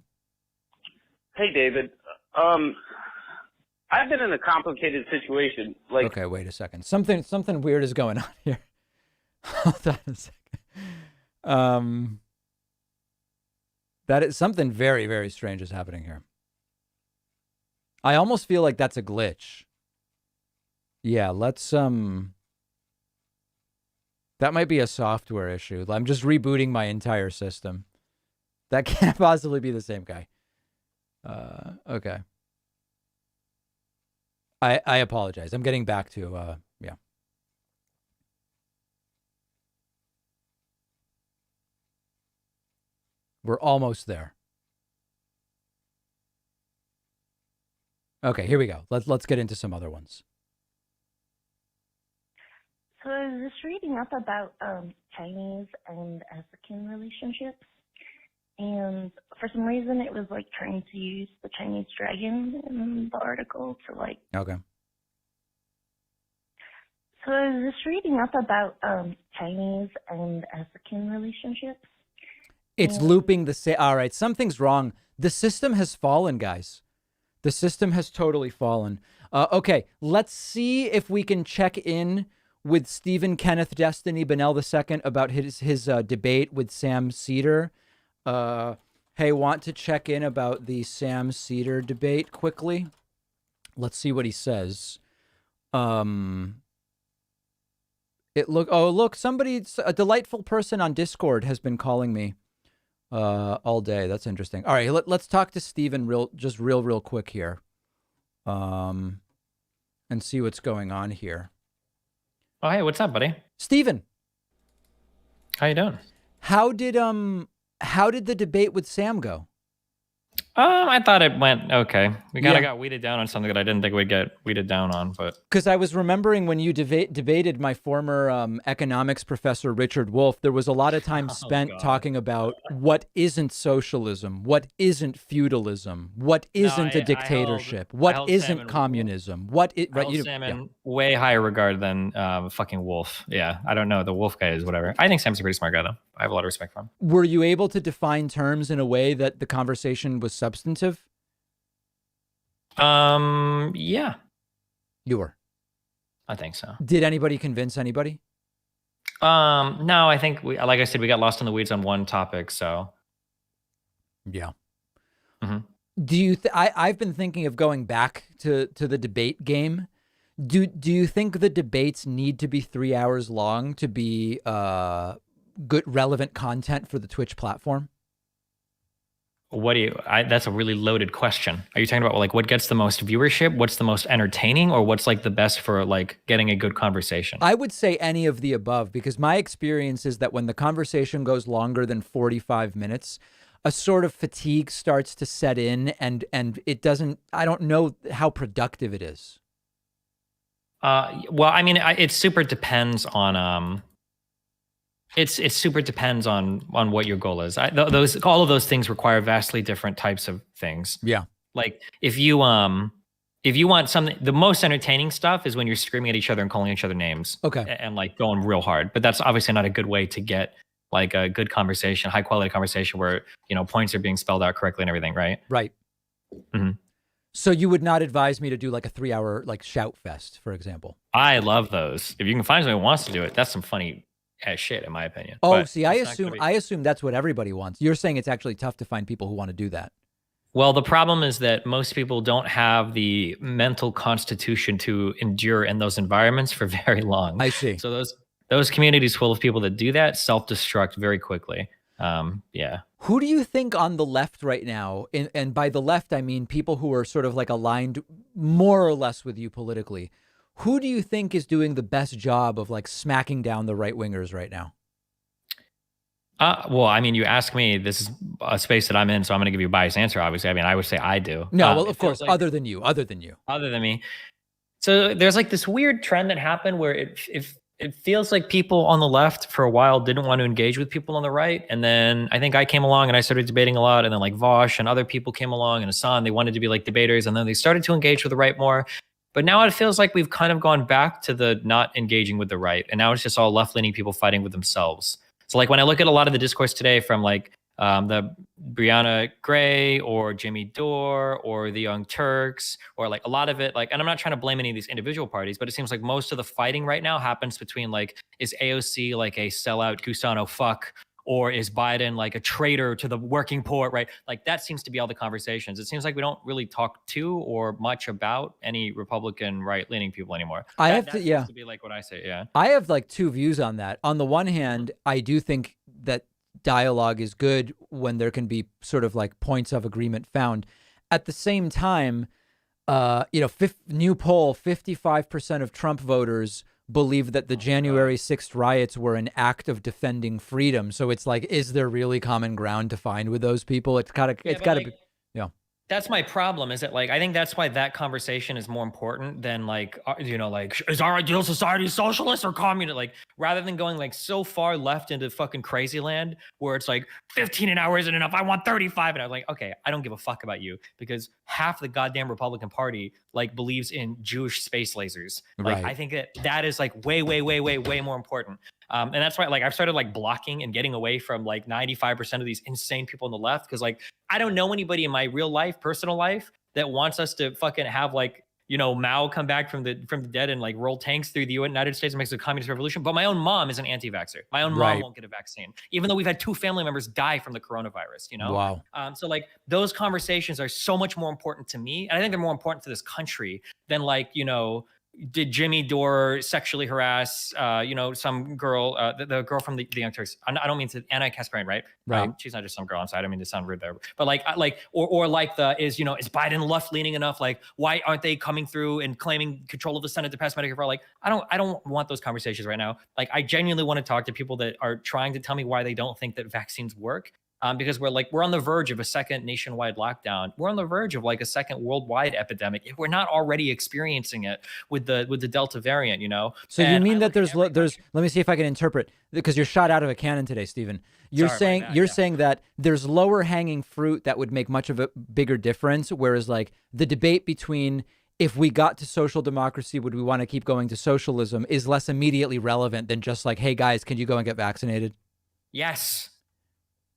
Hey, David. I've been in a complicated situation. Like, okay, wait a second. Something weird is going on here. Hold on a second. That is something very, very strange is happening here. I almost feel like that's a glitch. Yeah, let's that might be a software issue. I'm just rebooting my entire system. That can't possibly be the same guy. Okay. I apologize. I'm getting back to yeah. We're almost there. Okay, here we go. Let's get into some other ones. So I was just reading up about Chinese and African relationships, and for some reason it was like trying to use the Chinese dragon in the article to like. Okay. So I was just reading up about Chinese and African relationships. It's looping the same. All right, something's wrong. The system has fallen, guys. The system has totally fallen. Okay, let's see if we can check in with Stephen Kenneth Destiny Bennell II about his debate with Sam Cedar. Hey, want to check in about the Sam Cedar debate quickly? Let's see what he says. Look, a delightful person on Discord has been calling me all day. That's interesting. All right, let's talk to Stephen real quick here. And see what's going on here. Oh, hey, what's up, buddy? Stephen. How you doing? How did the debate with Sam go? I thought it went okay. We kind of got weeded down on something that I didn't think we'd get weeded down on, but because I was remembering when you debated my former economics professor Richard Wolff, there was a lot of time spent talking about what isn't socialism, what isn't feudalism, what isn't a dictatorship, what isn't communism, what is I hold Sam in way higher regard than fucking Wolf. Yeah, I don't know. The Wolf guy is whatever. I think Sam's a pretty smart guy though. I have a lot of respect for him. Were you able to define terms in a way that the conversation was substantive? Yeah. You were. I think so. Did anybody convince anybody? No, I think like I said, we got lost in the weeds on one topic, so. Yeah. Mm-hmm. Do you I've been thinking of going back to the debate game. Do you think the debates need to be 3 hours long to be good relevant content for the Twitch platform? What do you? That's a really loaded question. Are you talking about like what gets the most viewership, what's the most entertaining, or what's like the best for like getting a good conversation? I would say any of the above, because my experience is that when the conversation goes longer than 45 minutes, a sort of fatigue starts to set in, and it doesn't. I don't know how productive it is. Well, I mean, it super depends on It super depends on what your goal is. All of those things require vastly different types of things. Yeah. Like if you want something, the most entertaining stuff is when you're screaming at each other and calling each other names. Okay. And like going real hard. But that's obviously not a good way to get like a good conversation, high quality conversation where, points are being spelled out correctly and everything, right? Right. Mm-hmm. So you would not advise me to do like a 3 hour like shout fest, for example? I love those. If you can find someone who wants to do it, that's some funny as shit, in my opinion. Oh, But see, I it's not gonna be- assume that's what everybody wants. You're saying it's actually tough to find people who want to do that. Well, the problem is that most people don't have the mental constitution to endure in those environments for very long. I see. So those communities full of people that do that self-destruct very quickly. Yeah. Who do you think on the left right now, and by the left, I mean people who are sort of like aligned more or less with you politically, who do you think is doing the best job of like smacking down the right wingers right now? Well, I mean, you ask me, this is a space that I'm in, so I'm going to give you a biased answer, obviously. I mean, I would say I do. No, well, of course, like, other than you. Other than me. So there's like this weird trend that happened where it feels like people on the left for a while didn't want to engage with people on the right. And then I think I came along and I started debating a lot. And then like Vosh and other people came along and Hassan, they wanted to be like debaters. And then they started to engage with the right more. But now it feels like we've kind of gone back to the not engaging with the right. And now it's just all left-leaning people fighting with themselves. So like when I look at a lot of the discourse today from like the Brianna Gray or Jimmy Dore or the Young Turks, or like a lot of it, like, and I'm not trying to blame any of these individual parties, but it seems like most of the fighting right now happens between like, is AOC like a sellout Gusano fuck? Or is Biden like a traitor to the working poor, right? Like that seems to be all the conversations. It seems like we don't really talk to or much about any Republican right-leaning people anymore. That seems to be like what I say, yeah. I have like two views on that. On the one hand, I do think that dialogue is good when there can be sort of like points of agreement found. At the same time, new poll, 55% of Trump voters believe that the January 6th riots were an act of defending freedom. So it's like, is there really common ground to find with those people? It's gotta be, yeah. That's my problem, is that like, I think that's why that conversation is more important than like, like, is our ideal society socialist or communist? Like, rather than going like so far left into fucking crazy land where it's like 15 an hour isn't enough. I want 35. And I'm like, okay, I don't give a fuck about you, because half the goddamn Republican Party like believes in Jewish space lasers. Like, Right. I think that is like way more important. And that's why like I've started like blocking and getting away from like 95% of these insane people on the left. Cause like, I don't know anybody in my real life, personal life, that wants us to fucking have like, Mao come back from the dead and like roll tanks through the United States and makes a communist revolution. But my own mom is an anti-vaxxer. My own mom won't get a vaccine, even though we've had 2 family members die from the coronavirus, Wow. So like those conversations are so much more important to me. And I think they're more important to this country than like, did Jimmy Dore sexually harass, some girl, the girl from the Young Turks? I don't mean to, Anna Kasparian, right? Right. She's not just some girl. I'm sorry, I don't mean to sound rude there. But like is Biden left leaning enough? Like, why aren't they coming through and claiming control of the Senate to pass Medicare for all? Like, I don't want those conversations right now. Like, I genuinely want to talk to people that are trying to tell me why they don't think that vaccines work. Because we're on the verge of a second nationwide lockdown. We're on the verge of like a second worldwide epidemic. If we're not already experiencing it with the Delta variant, So you mean that there's let me see if I can interpret, because you're shot out of a cannon today, Stephen. You're saying that there's lower hanging fruit that would make much of a bigger difference, whereas like the debate between if we got to social democracy, would we want to keep going to socialism, is less immediately relevant than just like, hey guys, can you go and get vaccinated? Yes.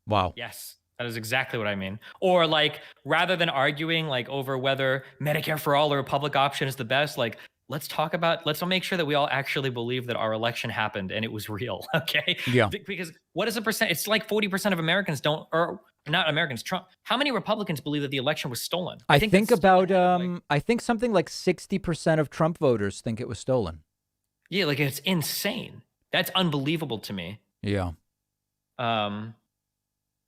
Wow. Yes, that is exactly what I mean. Or like, rather than arguing like over whether Medicare for all or a public option is the best, like let's make sure that we all actually believe that our election happened and it was real. Okay. Yeah. Because what is the percent? It's like 40% of Americans don't, or not Americans, Trump. How many Republicans believe that the election was stolen? I think something like 60% of Trump voters think it was stolen. Yeah. Like it's insane. That's unbelievable to me. Yeah.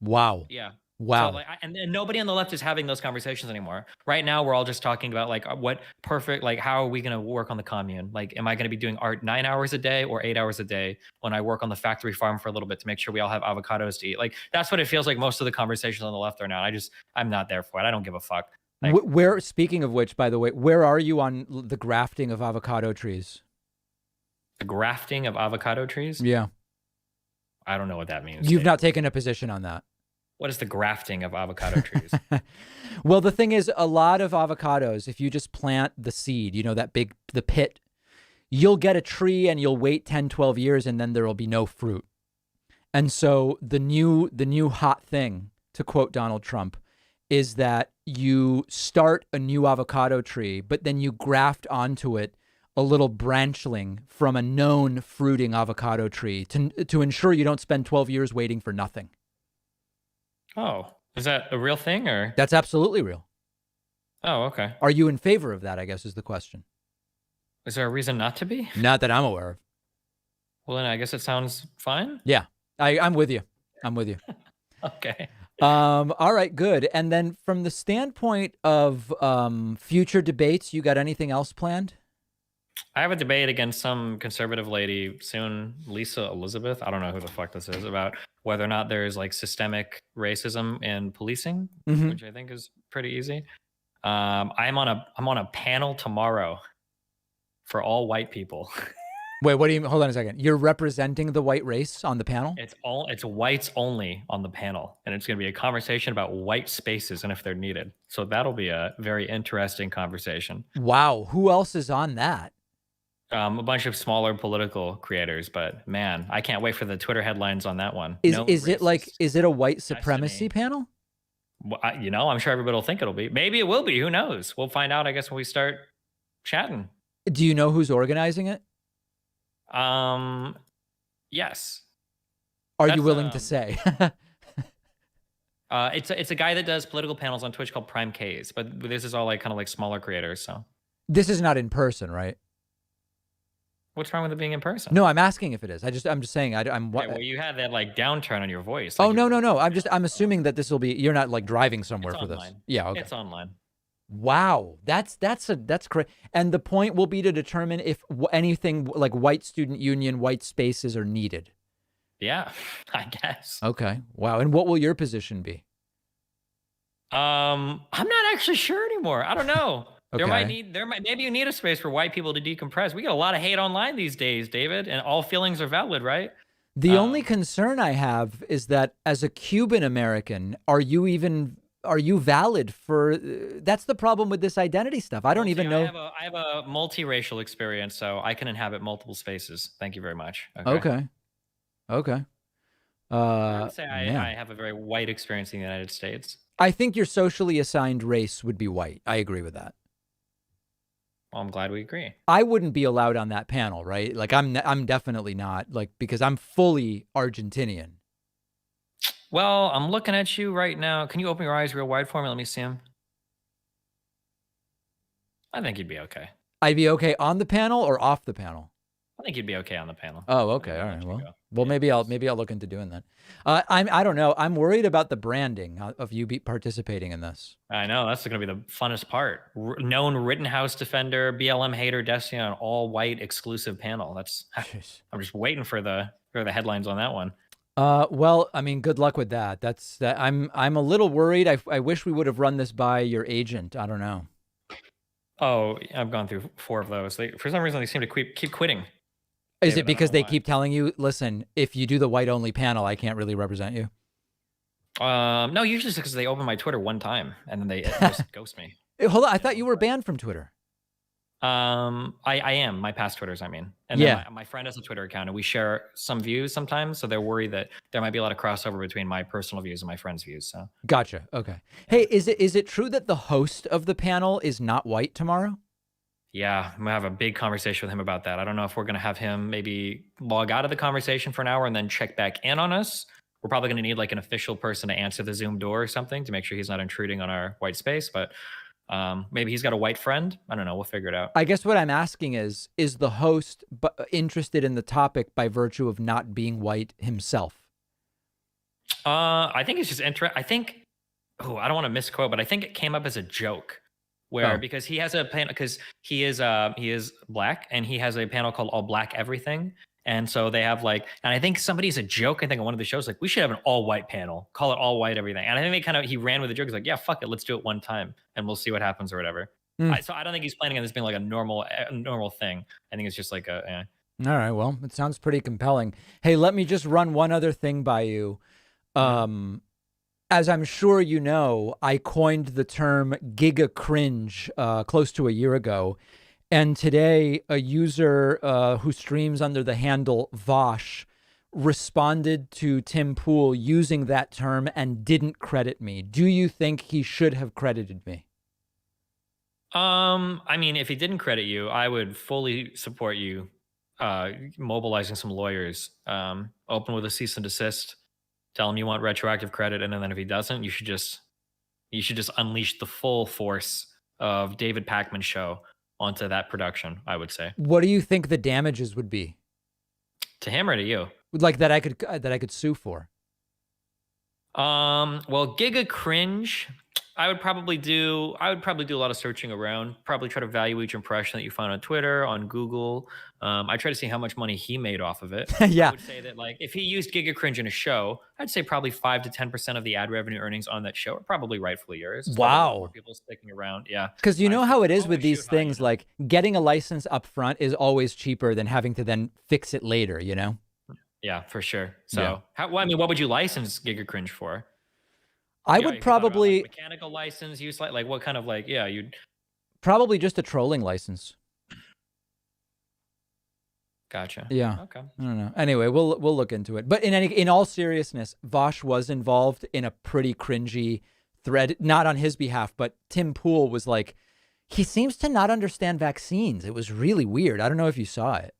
Wow. Yeah. Wow. So like, and nobody on the left is having those conversations anymore. Right now, we're all just talking about like how are we going to work on the commune? Like, am I going to be doing art 9 hours a day or 8 hours a day when I work on the factory farm for a little bit to make sure we all have avocados to eat? Like, that's what it feels like most of the conversations on the left are now. I'm not there for it. I don't give a fuck. Like, speaking of which, by the way, where are you on the grafting of avocado trees? The grafting of avocado trees? Yeah. I don't know what that means. You've not taken a position on that. What is the grafting of avocado trees? Well, the thing is, a lot of avocados, if you just plant the seed, the pit, you'll get a tree and you'll wait 10, 12 years and then there will be no fruit. And so the new hot thing, to quote Donald Trump, is that you start a new avocado tree, but then you graft onto it a little branchling from a known fruiting avocado tree to ensure you don't spend 12 years waiting for nothing. Oh, is that a real thing or? That's absolutely real. Oh, okay. Are you in favor of that, I guess, is the question. Is there a reason not to be? Not that I'm aware of. Well, then I guess it sounds fine. Yeah, I'm with you. I'm with you. Okay. All right, good. And then from the standpoint of future debates, you got anything else planned? I have a debate against some conservative lady soon, Lisa Elizabeth. I don't know who the fuck this is about. whether or not there's like systemic racism in policing, Mhm. which I think is pretty easy. I'm on a panel tomorrow for all white people. Wait, what do you mean? Hold on a second. You're representing the white race on the panel? It's whites only on the panel, and it's going to be a conversation about white spaces and if they're needed. So that'll be a very interesting conversation. Wow. Who else is on that? A bunch of smaller political creators, but man, I can't wait for the Twitter headlines on that one. Is No is it like racist. is it a white supremacy panel? Well, I'm sure everybody will think it'll be. Maybe it will be. Who knows? We'll find out, I guess, when we start chatting. Do you know who's organizing it? Yes. Are That's, you willing to say? It's a guy that does political panels on Twitch called Prime K's, but this is all like kind of like smaller creators. So This is not in person, right? what's wrong with it being in person? No, I'm asking if it is. I'm just saying. I'm. Yeah, well, you had that like downturn on your voice. Oh no. I'm assuming that this will be. You're not like driving somewhere It's for this. online. Yeah. Okay. It's online. Wow, that's correct. And the point will be to determine if anything like white student union, white spaces are needed. Yeah, I guess. Okay. Wow. And what will your position be? I'm not actually sure anymore. I don't know. Okay. Maybe you need a space for white people to decompress. We get a lot of hate online these days, David, and all feelings are valid, right? The only concern I have is that as a Cuban American, are you valid for? That's the problem with this identity stuff. I don't even know. I have a multiracial experience, so I can inhabit multiple spaces. Thank you very much. Okay. I would say man. I have a very white experience in the United States. I think your socially assigned race would be white. I agree with that. Well, I'm glad we agree. I wouldn't be allowed on that panel, right? Like I'm definitely not, like, because I'm fully Argentinian. Well, I'm looking at you right now. Can you open your eyes real wide for me? Let me see them. I think you'd be okay. I'd be okay on the panel or off the panel? I think you'd be okay on the panel. Oh, okay. All right. Well, maybe I'll look into doing that. I don't know. I'm worried about the branding of you participating in this. I know that's going to be the funnest part. Known Rittenhouse defender, BLM hater, Destiny on all white exclusive panel. I'm just waiting for the headlines on that one. Well, I mean, good luck with that. I'm a little worried. I wish we would have run this by your agent. I don't know. Oh, I've gone through 4 of those. For some reason, they seem to keep quitting. Is it because they keep telling you, listen, if you do the white only panel, I can't really represent you? No, usually it's because they open my Twitter one time and then they just ghost me. Hold on, I thought you were banned from Twitter. I am. My past Twitters, I mean. And yeah. then my friend has a Twitter account and we share some views sometimes. So they're worried that there might be a lot of crossover between my personal views and my friend's views. So gotcha. Okay. Hey, is it true that the host of the panel is not white tomorrow? Yeah, I'm going to have a big conversation with him about that. I don't know if we're going to have him maybe log out of the conversation for an hour and then check back in on us. We're probably going to need like an official person to answer the Zoom door or something to make sure he's not intruding on our white space. But maybe he's got a white friend. I don't know. We'll figure it out. I guess what I'm asking is the host interested in the topic by virtue of not being white himself? I think it's just interesting. I think, I don't want to misquote, but I think it came up as a joke. Because he has a panel, because he is black and he has a panel called All Black Everything. And so they have and I think somebody's a joke. I think on one of the shows, we should have an all white panel, call it All White Everything. And I think he ran with the joke. He's like, yeah, fuck it. Let's do it one time and we'll see what happens or whatever. So I don't think he's planning on this being like a normal thing. I think it's just like All right. Well, it sounds pretty compelling. Hey, let me just run one other thing by you. As I'm sure you know, I coined the term giga cringe close to a year ago. And today, a user who streams under the handle Vosh responded to Tim Pool using that term and didn't credit me. Do you think he should have credited me? I mean, if he didn't credit you, I would fully support you mobilizing some lawyers, open with a cease and desist. Tell him you want retroactive credit, and then if he doesn't, you should just unleash the full force of David Pakman's show onto that production, I would say. What do you think the damages would be? To him or to you? Like that I could sue for? Well, giga cringe, I would probably do a lot of searching around, probably try to value each impression that you find on Twitter, on Google. I try to see how much money he made off of it. Yeah. I would say that like if he used Giga Cringe in a show, I'd say probably 5 to 10% of the ad revenue earnings on that show are probably rightfully yours. So Wow. more people sticking around. Yeah. Because you know how it is with these things, like getting a license up front is always cheaper than having to then fix it later, you know? Yeah, for sure. So Yeah. I mean, what would you license Giga Cringe for? I Yeah, would if you thought about, probably like, mechanical license use, like what kind of like, yeah, you'd probably just a trolling license. gotcha. Yeah. Okay. I don't know. Anyway, we'll look into it. But in all seriousness, Vosh was involved in a pretty cringy thread, not on his behalf, but Tim Pool was like, he seems to not understand vaccines. It was really weird. I don't know if you saw it.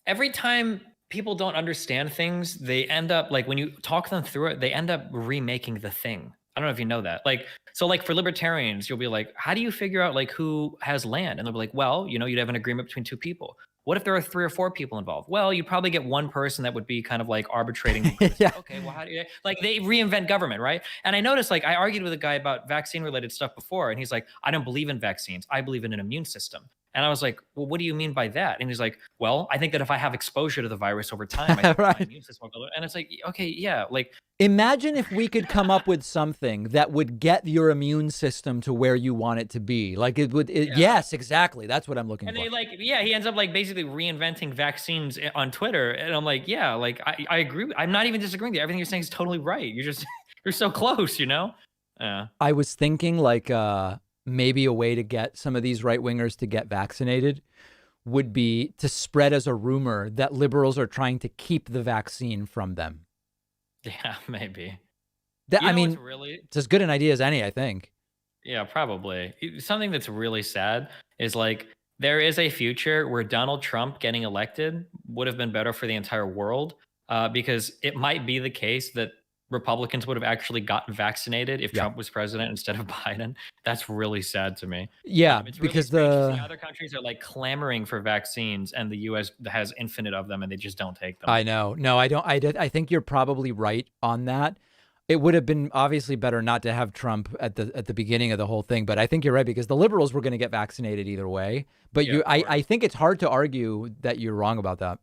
Every time people don't understand things, they end up like when you talk them through it, they end up remaking the thing. I don't know if you know that. Like, so like for libertarians, you'll be like, how do you figure out like who has land? And they'll be like, well, you know, you'd have an agreement between two people. What if there are 3 or 4 people involved? Well, you'd probably get one person that would be kind of like arbitrating. Yeah. Okay, well, how do you, like they reinvent government, right? And I noticed like I argued with a guy about vaccine related stuff before, and he's like, I don't believe in vaccines. I believe in an immune system. And I was like, well, what do you mean by that? And he's like, well, I think that if I have exposure to the virus over time, I think my immune system will go. And it's like, okay, yeah, like imagine if we could come up with something that would get your immune system to where you want it to be. Like it would. Yes, exactly. That's what I'm looking and for. they like, yeah, he ends up like basically reinventing vaccines on Twitter. And I'm like, yeah, like I agree. I'm not even disagreeing with you. Everything you're saying is totally right. You're just, you're so close, you know? Yeah. I was thinking like maybe a way to get some of these right wingers to get vaccinated would be to spread as a rumor that liberals are trying to keep the vaccine from them. Yeah, maybe. I mean, it's as good an idea as any, I think. Yeah, probably. Something that's really sad is like there is a future where Donald Trump getting elected would have been better for the entire world because it might be the case that Republicans would have actually gotten vaccinated if Trump was president instead of Biden. That's really sad to me. Yeah, it's really because strange to see other countries are like clamoring for vaccines and the U.S. has infinite of them and they just don't take them. I know. No, I don't. I think you're probably right on that. It would have been obviously better not to have Trump at the beginning of the whole thing, but I think you're right because the liberals were going to get vaccinated either way. But I think it's hard to argue that you're wrong about that.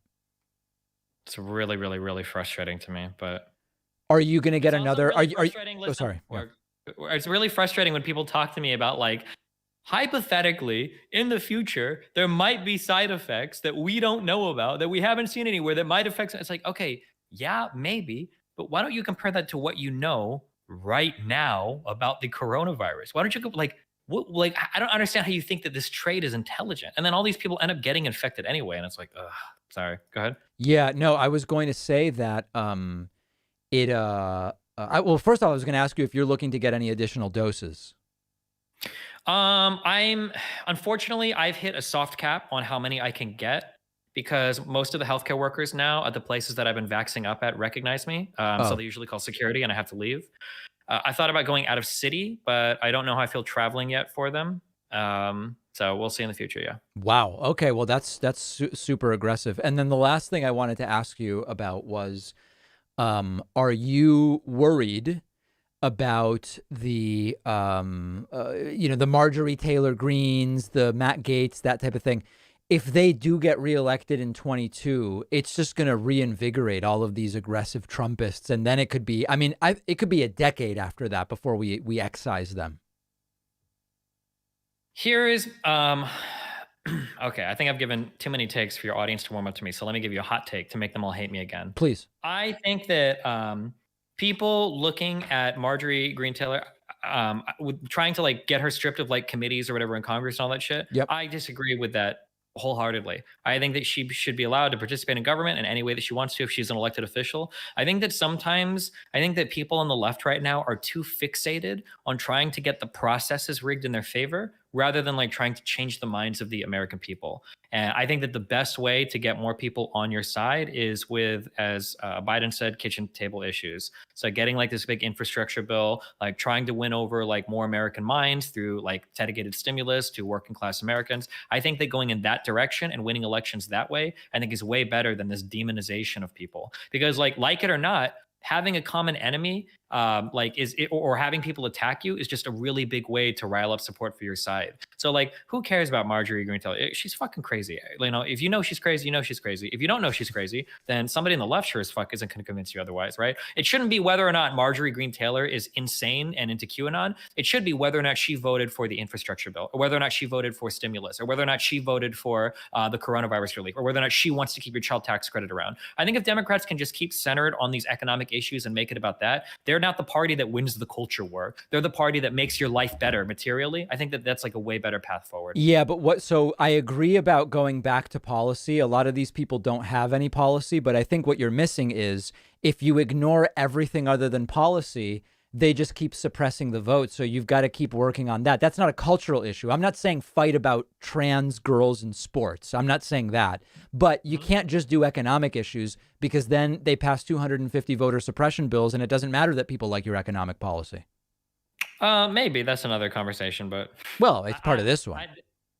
It's really, really, really frustrating to me. But are you going to get another? Really Oh, sorry. It's really frustrating when people talk to me about like, hypothetically, in the future, there might be side effects that we don't know about, that we haven't seen anywhere that might affect. It's like, okay, yeah, maybe. But why don't you compare that to what you know right now about the coronavirus? Why don't you go like, what, like, I don't understand how you think that this trade is intelligent. And then all these people end up getting infected anyway. And it's like, ugh, sorry, go ahead. Yeah, no, I was going to say that well, first of all, I was going to ask you if you're looking to get any additional doses. Unfortunately, I've hit a soft cap on how many I can get. Because most of the healthcare workers now at the places that I've been vaxxing up at recognize me. So they usually call security and I have to leave. I thought about going out of city, but I don't know how I feel traveling yet for them. So we'll see in the future, yeah. Wow. Okay, well, that's super aggressive. And then the last thing I wanted to ask you about was, are you worried about the, the Marjorie Taylor Greenes, the Matt Gaetz, that type of thing? If they do get reelected in 22, it's just going to reinvigorate all of these aggressive Trumpists. And then it could be, it could be a decade after that before we excise them. Here is, okay, I think I've given too many takes for your audience to warm up to me. So let me give you a hot take to make them all hate me again. Please. I think that people looking at Marjorie Greene Taylor, trying to like get her stripped of like committees or whatever in Congress and all that shit. Yep. I disagree with that wholeheartedly. I think that she should be allowed to participate in government in any way that she wants to if she's an elected official. I think that people on the left right now are too fixated on trying to get the processes rigged in their favor rather than like trying to change the minds of the American people. And I think that the best way to get more people on your side is with, as Biden said, kitchen table issues. So getting like this big infrastructure bill, like trying to win over like more American minds through like dedicated stimulus to working class Americans. I think that going in that direction and winning elections that way, I think is way better than this demonization of people. Because like it or not, having a common enemy, or having people attack you is just a really big way to rile up support for your side. So like, who cares about Marjorie Green Taylor? She's fucking crazy. You know, if you know she's crazy, you know she's crazy. If you don't know she's crazy, then somebody in the left sure as fuck isn't going to convince you otherwise, right? It shouldn't be whether or not Marjorie Green Taylor is insane and into QAnon. It should be whether or not she voted for the infrastructure bill, or whether or not she voted for stimulus, or whether or not she voted for the coronavirus relief, or whether or not she wants to keep your child tax credit around. I think if Democrats can just keep centered on these economic issues and make it about that, they're not the party that wins the culture war. They're the party that makes your life better materially. I think that that's like a way better path forward. Yeah, but so I agree about going back to policy. A lot of these people don't have any policy, but I think what you're missing is if you ignore everything other than policy, they just keep suppressing the vote. So you've got to keep working on that. That's not a cultural issue. I'm not saying fight about trans girls in sports. I'm not saying that. But you can't just do economic issues, because then they pass 250 voter suppression bills and it doesn't matter that people like your economic policy. Maybe that's another conversation, but well, it's part of this one.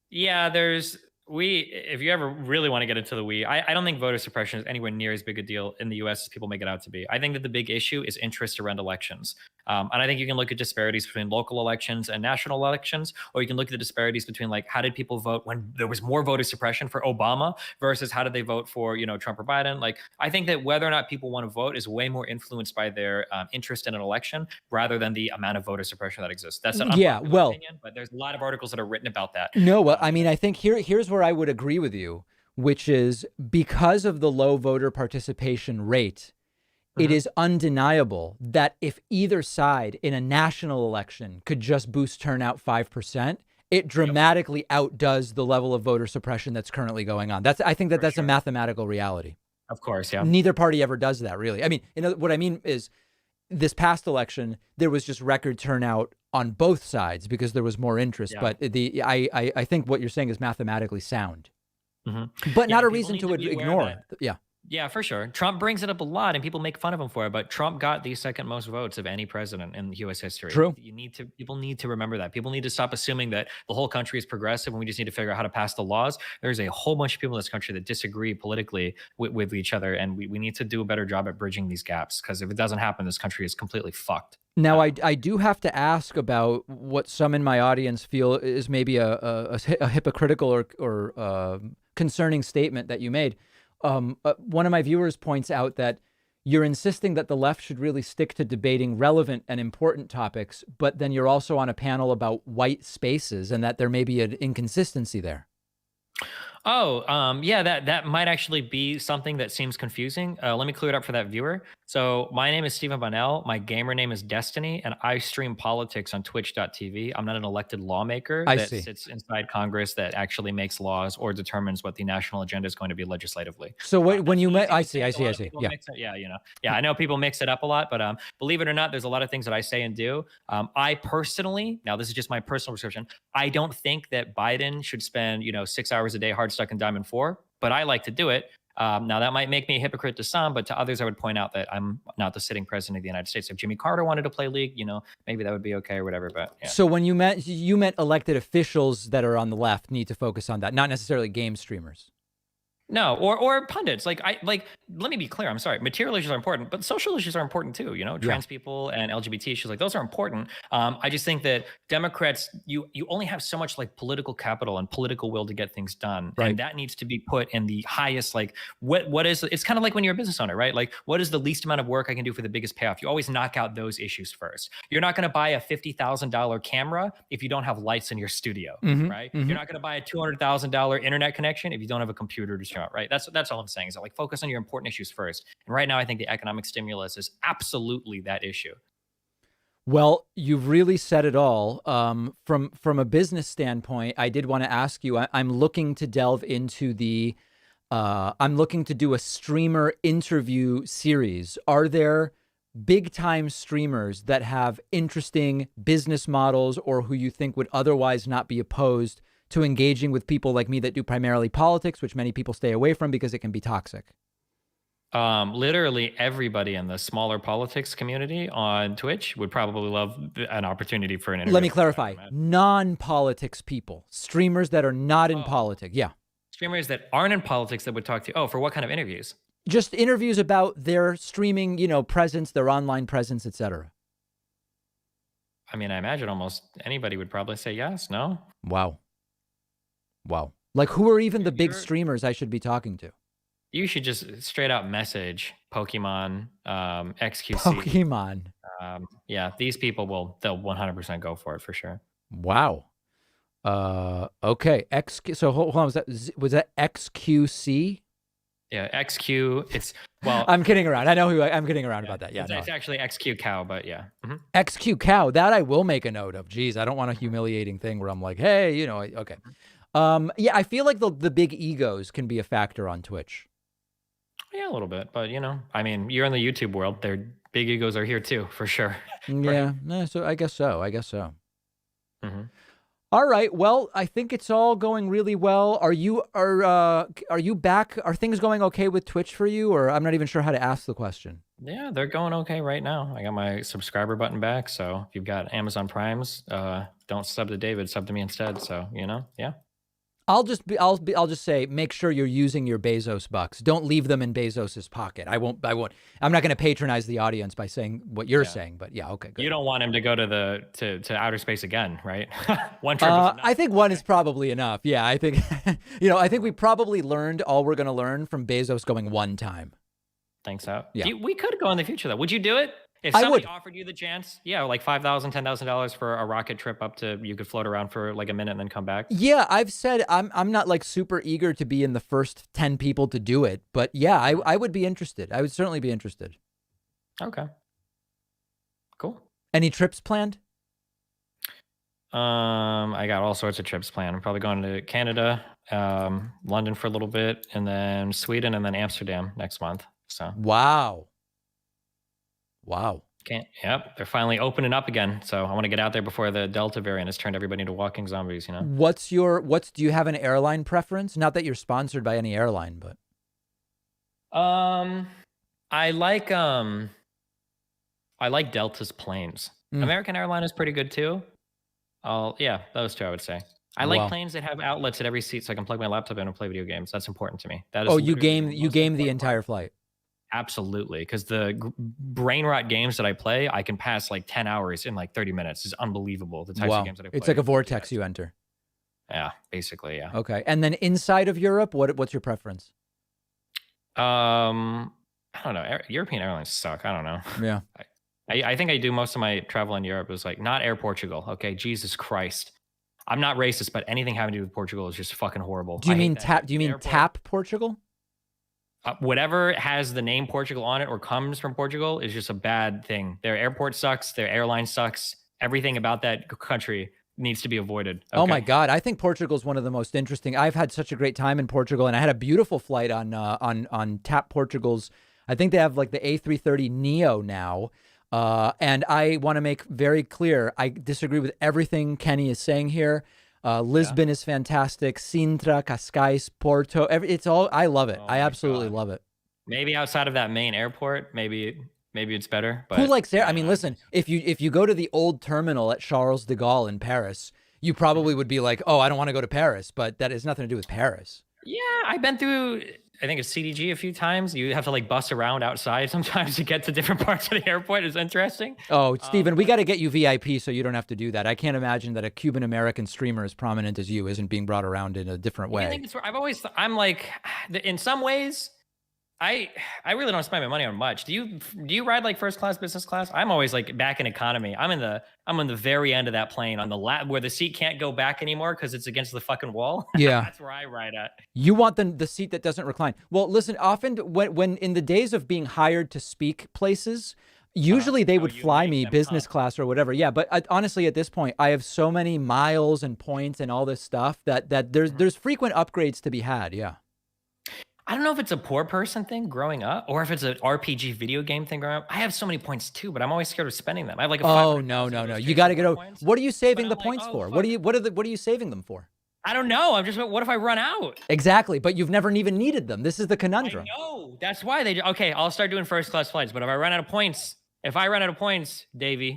Yeah, if you ever really want to get into the I don't think voter suppression is anywhere near as big a deal in the US as people make it out to be. I think that the big issue is interest around elections. And I think you can look at disparities between local elections and national elections, or you can look at the disparities between like, how did people vote when there was more voter suppression for Obama versus how did they vote for, you know, Trump or Biden? Like, I think that whether or not people want to vote is way more influenced by their interest in an election rather than the amount of voter suppression that exists. That's an unpopular opinion, but there's a lot of articles that are written about that. No, well, I mean, I think here's where I would agree with you, which is because of the low voter participation rate, it is undeniable that if either side in a national election could just boost turnout 5%, it dramatically outdoes the level of voter suppression that's currently going on. I think that's a mathematical reality. Of course, yeah. Neither party ever does that, really. I mean, what I mean is this past election, there was just record turnout on both sides because there was more interest. Yeah. But I think what you're saying is mathematically sound, but not a reason to ignore it. Yeah. Yeah, for sure. Trump brings it up a lot and people make fun of him for it, but Trump got the second most votes of any president in US history. True. People need to remember that. People need to stop assuming that the whole country is progressive and we just need to figure out how to pass the laws. There's a whole bunch of people in this country that disagree politically with each other, and we need to do a better job at bridging these gaps, because if it doesn't happen, this country is completely fucked. Now, I do have to ask about what some in my audience feel is maybe a hypocritical or concerning statement that you made. One of my viewers points out that you're insisting that the left should really stick to debating relevant and important topics, but then you're also on a panel about white spaces and that there may be an inconsistency there. Oh, yeah, that might actually be something that seems confusing. Let me clear it up for that viewer. So my name is Stephen Bonnell. My gamer name is Destiny, and I stream politics on twitch.tv. I'm not an elected lawmaker that sits inside Congress that actually makes laws or determines what the national agenda is going to be legislatively. So when you met, I see. Yeah. Yeah, I know people mix it up a lot, but believe it or not, there's a lot of things that I say and do. I personally, now this is just my personal prescription, I don't think that Biden should spend, 6 hours a day hard stuck in Diamond 4, but I like to do it. Now, that might make me a hypocrite to some, but to others, I would point out that I'm not the sitting president of the United States. If Jimmy Carter wanted to play League, maybe that would be okay or whatever. But yeah. So when you meant elected officials that are on the left need to focus on that, not necessarily game streamers. No, or pundits. Let me be clear. I'm sorry. Material issues are important, but social issues are important too. Trans people and LGBT issues, those are important. I just think that Democrats, you only have so much political capital and political will to get things done, right. And that needs to be put in the highest. What is? It's kind of like when you're a business owner, right? What is the least amount of work I can do for the biggest payoff? You always knock out those issues first. You're not going to buy a $50,000 camera if you don't have lights in your studio, right? You're not going to buy a $200,000 internet connection if you don't have a computer to out, right? That's all I'm saying is that focus on your important issues first. And right now, I think the economic stimulus is absolutely that issue. Well, you've really said it all. From a business standpoint, I did want to ask you. I'm looking to delve into I'm looking to do a streamer interview series. Are there big time streamers that have interesting business models, or who you think would otherwise not be opposed to engaging with people like me that do primarily politics, which many people stay away from because it can be toxic? Literally everybody in the smaller politics community on Twitch would probably love an opportunity for an interview. Let me clarify. Non-politics people, streamers that are not in politics. Yeah. Streamers that aren't in politics that would talk to you. Oh, for what kind of interviews? Just interviews about their streaming, presence, their online presence, etc. I mean, I imagine almost anybody would probably say yes, no? Wow. Like, who are even the big streamers I should be talking to? You should just straight out message Pokemon, XQC. Pokemon. Yeah, these people they'll 100% go for it for sure. Wow. Okay. So hold on. Was that XQC? Yeah, XQ. I'm kidding around. I know I'm kidding around about that. Yeah. It's actually XQ Cow, but yeah. Mm-hmm. XQ Cow. That I will make a note of. Geez, I don't want a humiliating thing where I'm like, hey, okay. Yeah, I feel like the big egos can be a factor on Twitch. Yeah, a little bit, but I mean, you're in the YouTube world. Their big egos are here too, for sure. Yeah. So I guess so. Mm-hmm. All right. Well, I think it's all going really well. Are you back? Are things going okay with Twitch for you? Or I'm not even sure how to ask the question. Yeah, they're going okay right now. I got my subscriber button back. So if you've got Amazon Primes, don't sub to David, sub to me instead. So, yeah. I'll just say, make sure you're using your Bezos bucks. Don't leave them in Bezos's pocket. I won't. I'm not going to patronize the audience by saying what you're saying, but yeah, okay, good. You don't want him to go to to outer space again, right? One trip is enough. I think one is probably enough. Yeah, I think, I think we probably learned all we're going to learn from Bezos going one time. Think so? Yeah. We could go in the future, though. Would you do it? If somebody offered you the chance, like $5,000, $10,000 for a rocket trip you could float around for like a minute and then come back. Yeah, I've said I'm not like super eager to be in the first 10 people to do it, but yeah, I would be interested. I would certainly be interested. Okay. Cool. Any trips planned? I got all sorts of trips planned. I'm probably going to Canada, London for a little bit, and then Sweden, and then Amsterdam next month. So. Wow. Yep, they're finally opening up again. So I want to get out there before the Delta variant has turned everybody into walking zombies. Do you have an airline preference? Not that you're sponsored by any airline, but. I like Delta's planes. American Airline is pretty good too. Those two I would say. I like planes that have outlets at every seat, so I can plug my laptop in and play video games. That's important to me. That is. You game the entire flight. Absolutely, because the brain rot games that I play, I can pass like 10 hours in like 30 minutes. It's unbelievable, the types of games that I play. It's like a vortex you enter. Yeah, basically, yeah. Okay, and then inside of Europe, what's your preference? I don't know. European airlines suck. I don't know. Yeah. I think I do most of my travel in Europe is like not Air Portugal. Okay, Jesus Christ. I'm not racist, but anything having to do with Portugal is just fucking horrible. Do you mean TAP Portugal? Whatever has the name Portugal on it or comes from Portugal is just a bad thing. Their airport sucks. Their airline sucks. Everything about that country needs to be avoided. Okay? Oh my God. I think Portugal is one of the most interesting. I've had such a great time in Portugal, and I had a beautiful flight on TAP Portugal's. I think they have like the A330 Neo now. And I want to make very clear, I disagree with everything Kenny is saying here. Lisbon is fantastic. Sintra, Cascais, Porto. I love it. I absolutely love it. Maybe outside of that main airport, maybe it's better. But who likes air? I mean, listen, if you go to the old terminal at Charles de Gaulle in Paris, you probably would be like, oh, I don't want to go to Paris, but that has nothing to do with Paris. Yeah, I've been through, I think it's CDG a few times. You have to like bus around outside sometimes to get to different parts of the airport. It's interesting. Oh, Stephen, we got to get you VIP so you don't have to do that. I can't imagine that a Cuban American streamer as prominent as you isn't being brought around in a different way. I think I'm like, in some ways, I really don't spend my money on much. Do you ride like first class, business class? I'm always like back in economy. I'm on the very end of that plane on the where the seat can't go back anymore because it's against the fucking wall. Yeah, that's where I ride at. You want the seat that doesn't recline. Well, listen, often when in the days of being hired to speak places, usually they would fly me business class or whatever. Yeah, but honestly, at this point, I have so many miles and points and all this stuff that there's frequent upgrades to be had. Yeah. I don't know if it's a poor person thing growing up or if it's an RPG video game thing growing up. I have so many points too, but I'm always scared of spending them. I have like no. You got to get over. What are you saving the points for? What are you saving them for? I don't know. What if I run out? Exactly, but you've never even needed them. This is the conundrum. I know. That's why okay, I'll start doing first class flights, but if I run out of points, Davey,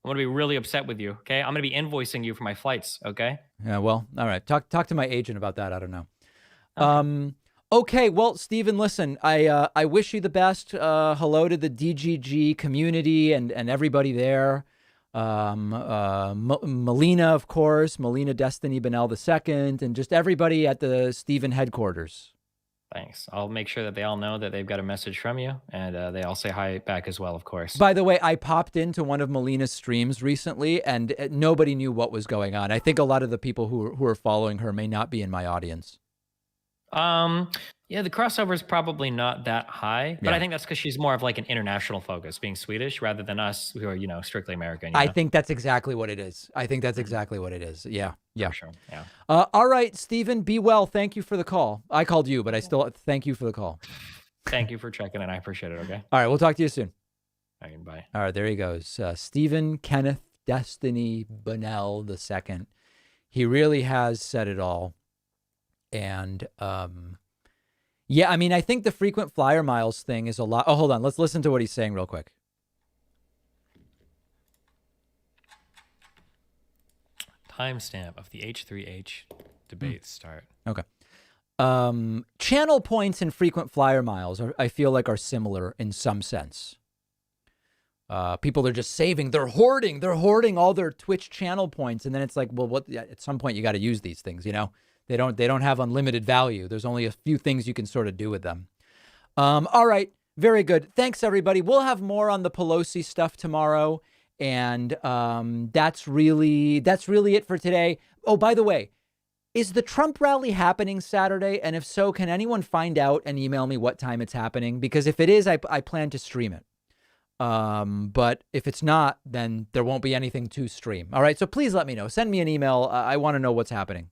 I'm going to be really upset with you, okay? I'm going to be invoicing you for my flights, okay? Yeah, well, all right. Talk to my agent about that. I don't know. Okay. Okay, well, Stephen, listen, I wish you the best. Hello to the DGG community and everybody there. Melina, of course, Melina Destiny Benel II, and just everybody at the Stephen headquarters. Thanks. I'll make sure that they all know that they've got a message from you, and they all say hi back as well, of course. By the way, I popped into one of Melina's streams recently, and nobody knew what was going on. I think a lot of the people who are following her may not be in my audience. Yeah, the crossover is probably not that high, but Yeah. I think that's because she's more of like an international focus, being Swedish rather than us who are, strictly American. I think that's exactly what it is. I think that's exactly what it is. Yeah. Yeah. For sure. Yeah. All right, Stephen, be well. Thank you for the call. I called you, but I still thank you for the call. Thank you for checking in. I appreciate it. Okay. All right. We'll talk to you soon. All right, bye. All right. There he goes. Stephen Kenneth Destiny Bunnell II. He really has said it all. And, yeah, I mean, I think the frequent flyer miles thing is a lot. Oh, hold on. Let's listen to what he's saying real quick. Timestamp of the H3H debate start. Okay. Channel points and frequent flyer miles I feel like are similar in some sense. People are just saving, they're hoarding all their Twitch channel points. And then it's like, well, at some point you got to use these things, They don't have unlimited value. There's only a few things you can sort of do with them. All right. Very good. Thanks, everybody. We'll have more on the Pelosi stuff tomorrow. And that's really it for today. Oh, by the way, is the Trump rally happening Saturday? And if so, can anyone find out and email me what time it's happening? Because if it is, I plan to stream it. But if it's not, then there won't be anything to stream. All right. So please let me know. Send me an email. I want to know what's happening.